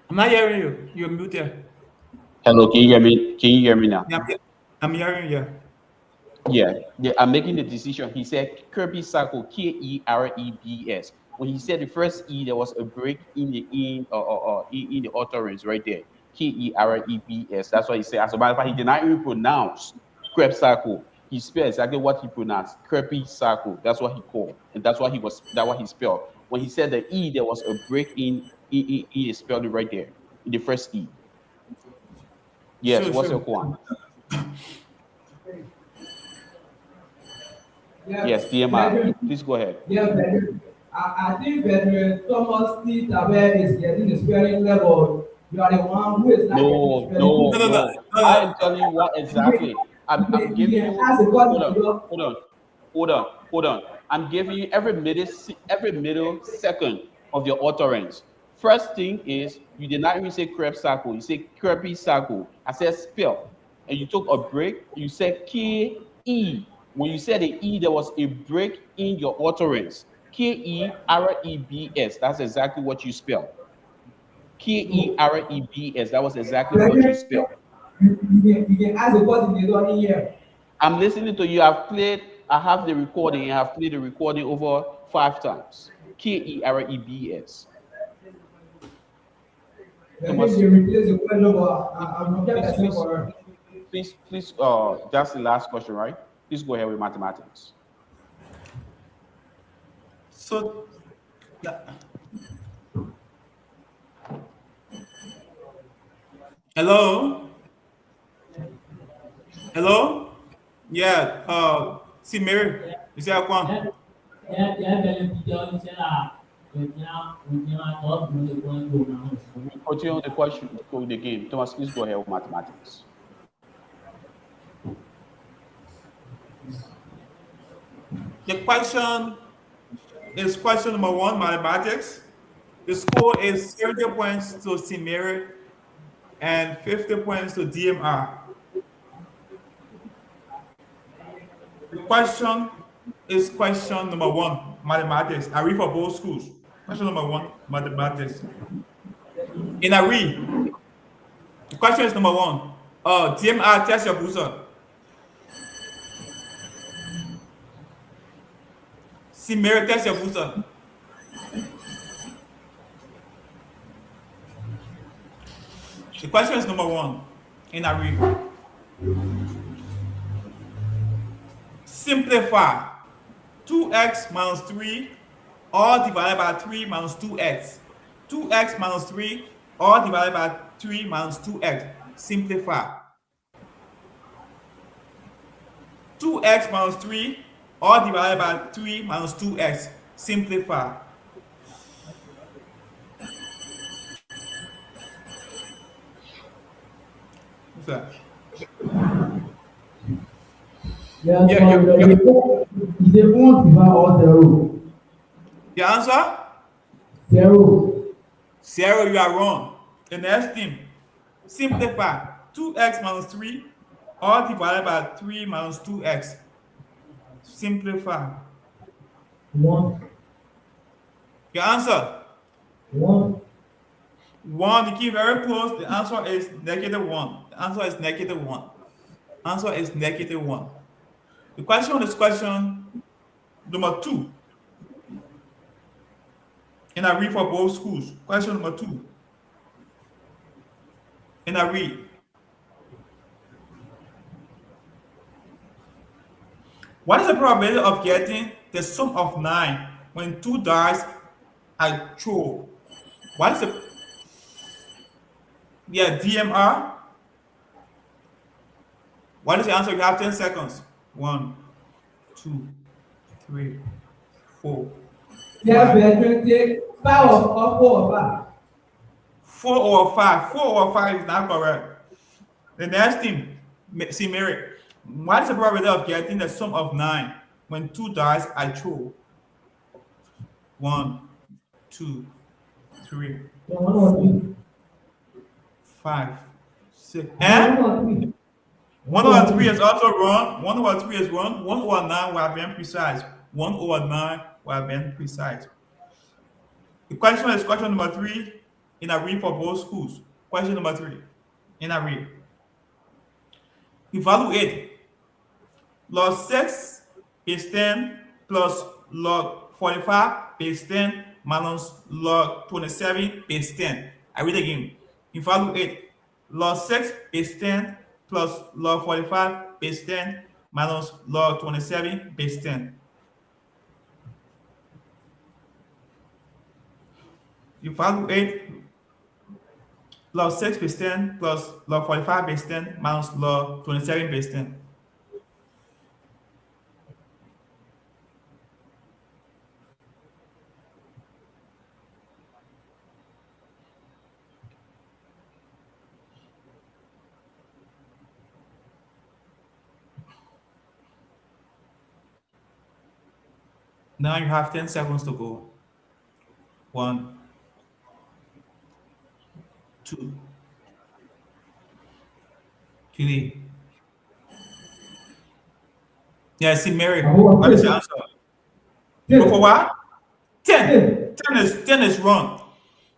I'm not hearing you. You're muted. hello, can you hear me? Can you hear me now? Yeah, I'm hearing you. Yeah, I'm making the decision. He said Kirby Circle, Kerebs. When he said the first E, there was a break in the in the utterance right there. Kerebs. That's what he said. As a matter of fact, he did not even pronounce Krebs Circle. He spelled exactly what he pronounced. Kirby Circle. That's what he called, and that's what he spelled. When he said the E, there was a break in he spelled it right there in the first E. Yes, what's your one? Yes, DMR. Please go ahead. Yeah, but I think that Thomas T. Taber is getting the spelling level. You are the one who is not No, getting the no, spelling. no. I am telling you what exactly. I'm giving you. Hold on. I'm giving you every middle second of your utterance. First thing is you did not even say crep circle. You say crepey circle. I said spell, and you took a break. You said K E. When you said the E, there was a break in your utterance. Kerebs. That's exactly what you spelled. Kerebs. That was exactly what you spelled. You can ask the person they don't hear. I'm listening to you. I have the recording. I have played the recording over 5 times. Kerebs. Thomas, They replace the word over. I'm not that person for her. please, that's the last question, right? Please go ahead with mathematics. So, hello? Hello? Yeah, see Mary, is that one? We continue the question with the game. Thomas, please go ahead with mathematics. The question is question number 1, mathematics. The score is 30 points to Simere and 50 points to DMR. The question is question number 1, mathematics. I read for both schools. Question number 1, mathematics. In a read, the question is number 1. DMR, test your booster. Simere, test your booster. The question is number 1 in a read. Simplify 2x minus 3 all divided by 3 minus 2x. 2x minus 3 all divided by 3 minus 2x. Simplify. 2x minus 3 all divided by 3 minus 2x. Simplify. What's that? Yeah, is a 1 divide all 0. The answer? 0. 0, you are wrong. The next thing, simplify 2x minus 3 all divided by 3 minus 2x. Simplify. 1. Your answer? 1. 1, you keep very close. The answer is -1. The answer is -1. Answer is -1. The question is question number 2. And I read for both schools. Question number 2. And I read. What is the probability of getting the sum of 9 when 2 dice are thrown? What is the DMR? What is the answer? You have 10 seconds. 1, 2, 3, 4. Yeah, but take 5 or 4 or 5. 4 or 5. 4 or 5 is not correct. The next thing, see Mary. What is the probability of getting the sum of 9 when 2 dice are thrown? 1, 2, 3, 4, 5, 6. 1 over 3 is also wrong. 1 over 3 is wrong. 1 over 9 we have been precise. 1 over 9 we have been precise. The question is question number 3 in a read for both schools. Question number 3 in a read. Evaluate log 6 base 10 plus log 45 base 10 minus log 27 base 10. I read again. Evaluate log 6 base 10 plus log 45 base 10 minus log 27 base 10. Evaluate log 6 base 10 plus log 45 base 10 minus log 27 base 10. Now you have 10 seconds to go. 1, 2, 3. Yeah, see, Mary, what is the answer? Go for what? 10. 10 is wrong.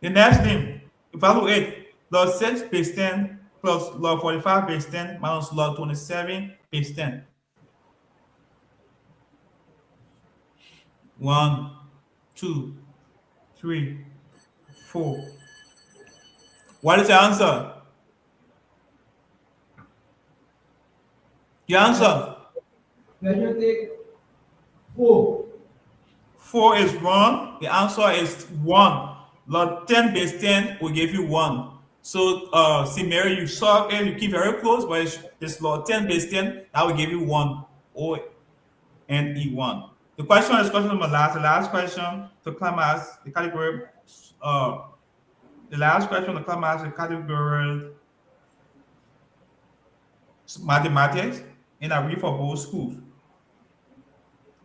The next thing, evaluate log 6 base 10 plus log 45 base 10 minus log 27 base 10. 1, 2, 3, 4. What is the answer? Your answer? Then you take 4. 4 is wrong. The answer is 1. Log 10 base 10 will give you 1. So, see, Mary, you saw it, you keep very close, but it's log 10 base 10, that will give you 1. O-N-E-1. The question is question number last. The last question to come as the category, the last question to come as the category mathematics, and I read for both schools.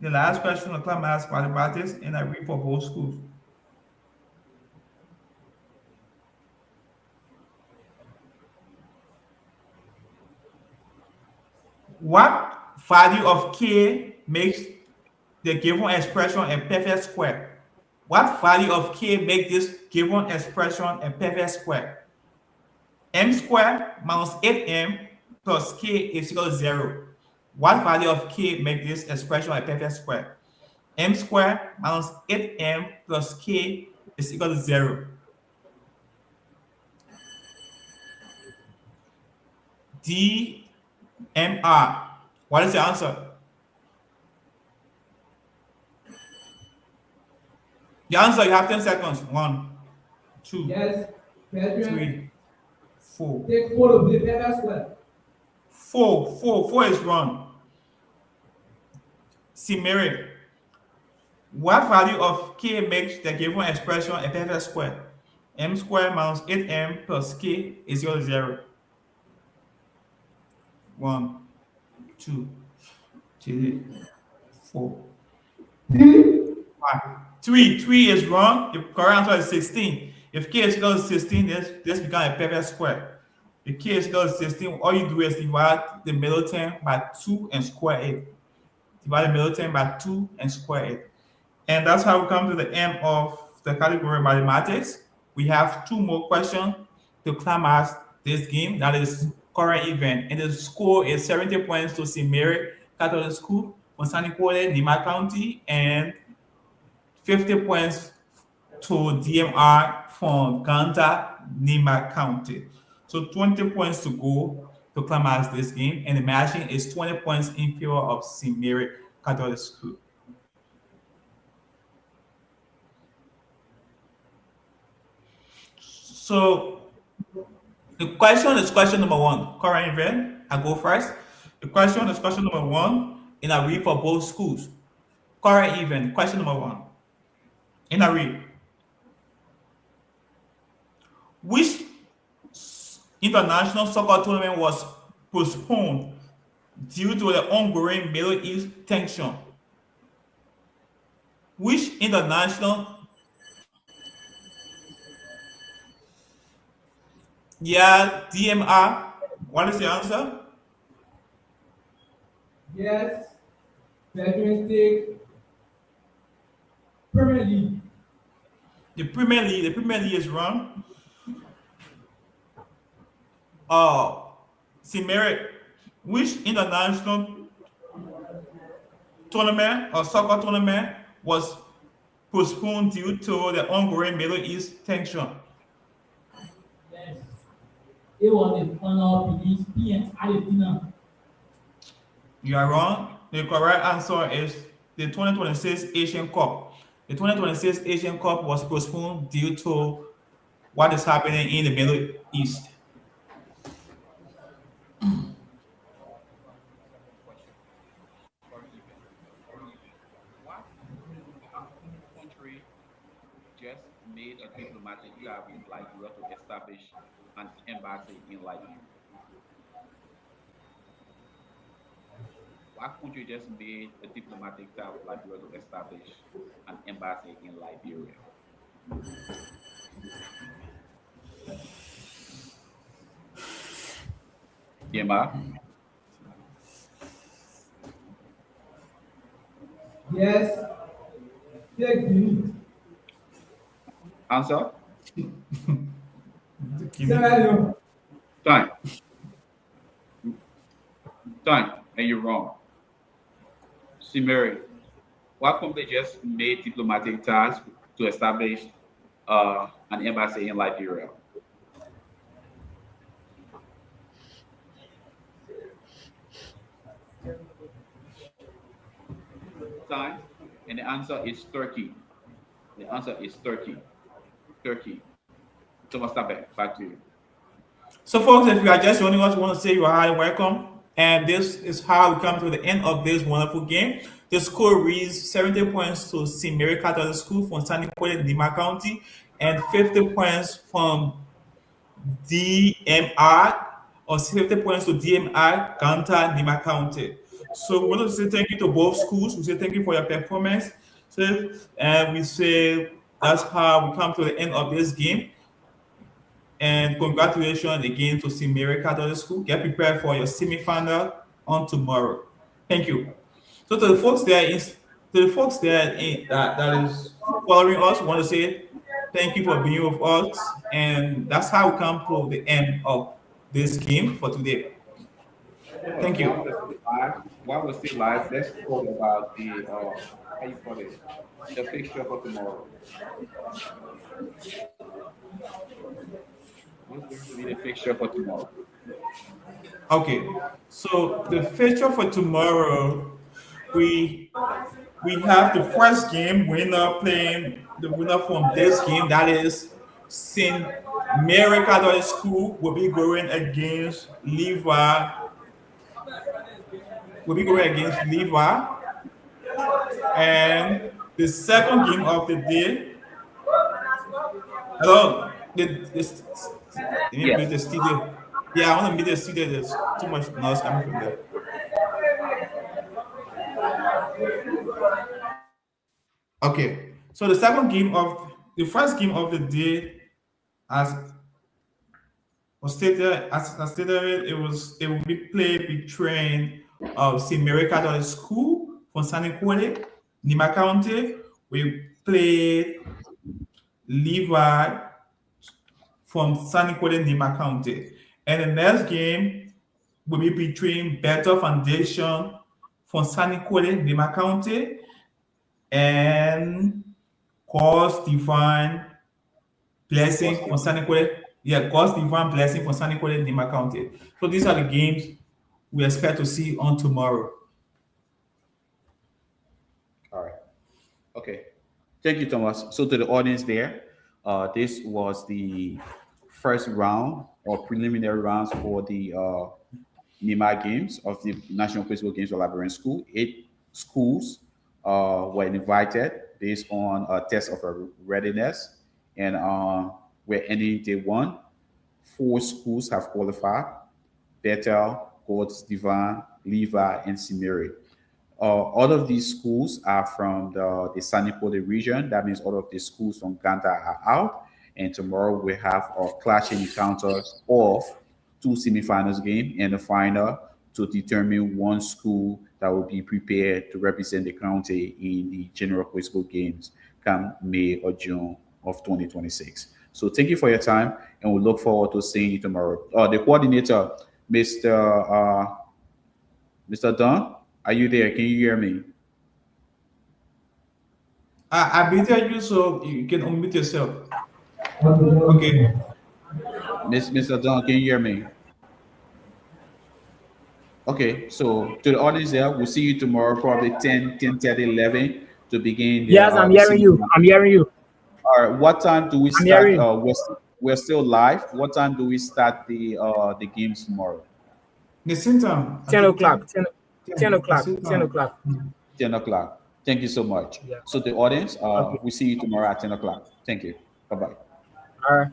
The last question to come as mathematics, and I read for both schools. What value of k makes the given expression a perfect square? What value of k makes this given expression a perfect square? M squared minus 8m plus k is equal to 0. What value of k makes this expression a perfect square? M squared minus 8m plus k is equal to 0. DMR. What is the answer? The answer, you have 10 seconds. 1, 2, Yes, 3, 4. take 4 of the perfect square. 4 is wrong. See, Mary, what value of k makes the given expression a perfect square? M squared minus 8m plus k is equal to 0. 1, 2, 3, 4, 5. 3 is wrong. The correct answer is 16. If k is equal to 16, this becomes a perfect square. If k is equal to 16, all you do is divide the middle term by 2 and square it. Divide the middle term by 2 and square it. And that's how we come to the end of the category mathematics. We have 2 more questions to climax this game. That is current event. And the score is 70 points to St. Mary Catholic School from San Nicolas, Nimba County, and 50 points to DMR from Ganta, Nimba County. So 20 points to go to climax this game, and the matching is 20 points in favor of St. Mary Catholic School. So the question is question number 1, current event. I go first. The question is question number 1, and I read for both schools. Current event, question number 1. And I read. Which international soccer tournament was postponed due to the ongoing Middle East tension? Which international... Yeah, DMR. What is the answer? Yes, Veteran State, Premier League. The Premier League is wrong. Uh, Simeric, which international tournament or soccer tournament was postponed due to the ongoing Middle East tension? Yes, it was the final Police PN Argentina. You are wrong. The correct answer is the 2026 Asian Cup. The 2026 Asian Cup was postponed due to what is happening in the Middle East. What country just made a diplomatic job with Liberia to establish an embassy in Liberia? What country just made a diplomatic job with Liberia to establish an embassy in Liberia? Nimba, Yes, take the lead. answer? Sierra Leone. Time. Time. And you're wrong. Simeri, what country just made diplomatic ties to establish an embassy in Liberia? Time. And the answer is Turkey. The answer is Turkey. Turkey. Thomas Tabek, back to you. So, folks, if you are just joining us, we want to say you are highly welcome. And this is how we come to the end of this wonderful game. The score reads 70 points to Simeri Catholic School from Sandy Point, Nimba County, and 50 points from DMI, or 50 points to DMI, Ganta, Nimba County. So, we want to say thank you to both schools. We say thank you for your performance. So, and we say that's how we come to the end of this game. And congratulations again to Simeri Catholic School. Get prepared for your semi-final on tomorrow. Thank you. So to the folks that is following us, we want to say thank you for being with us. And that's how we come to the end of this game for today. Thank you. While we're still live, let's talk about the how you call it, the fixture for tomorrow. What's going to be the fixture for tomorrow? Okay, so the fixture for tomorrow, we have the first game winner playing the winner from this game, that is St. Mary Catholic School will be going against Levi. Will be going against Levi. And the second game of the day. Hello, let me mute the studio. Yeah, I want to mute the studio. There's too much noise coming from there. Okay, so the first game of the day, as was stated, it will be played between St. Mary Catholic School from San Nicolas, Nimba County. We played Levi from San Nicolas, Nimba County. And the next game will be between Better Foundation from San Nicolas, Nimba County, and God's Divine Blessing from San Nicolas. Yeah, God's Divine Blessing from San Nicolas, Nimba County. So these are the games we expect to see on tomorrow. All right. Okay. Thank you, Thomas. So to the audience there, this was the first round or preliminary rounds for the NIMA games of the National Principal Games for Liberian School. 8 schools were invited based on a test of readiness, and we're ending day 1. 4 schools have qualified: Bethel, God's Divine, Levi, and Simeri. All of these schools are from the Sanipole region. That means all of the schools from Ganta are out. And tomorrow we have our clashing encounters of 2 semifinals game and the final to determine one school that will be prepared to represent the county in the General Quiz Bowl games come May or June of 2026. So thank you for your time, and we look forward to seeing you tomorrow. The coordinator, Mr. Don, are you there? Can you hear me? I muted you so you can unmute yourself. Okay. Okay. Mr. Don, can you hear me? Okay, so to the audience there, we'll see you tomorrow, probably 10, 10:30, 11 to begin the, Yes, I'm the hearing you. season. I'm hearing you. All right, what time do we I'm start? hearing. We're still live. What time do we start the games tomorrow? The same time. 10 o'clock. 10 o'clock. The same 10 time. o'clock. 10 o'clock. Thank you so much. Yeah. So the audience, Okay. we see you tomorrow at 10 o'clock. Thank you. Bye-bye. All right.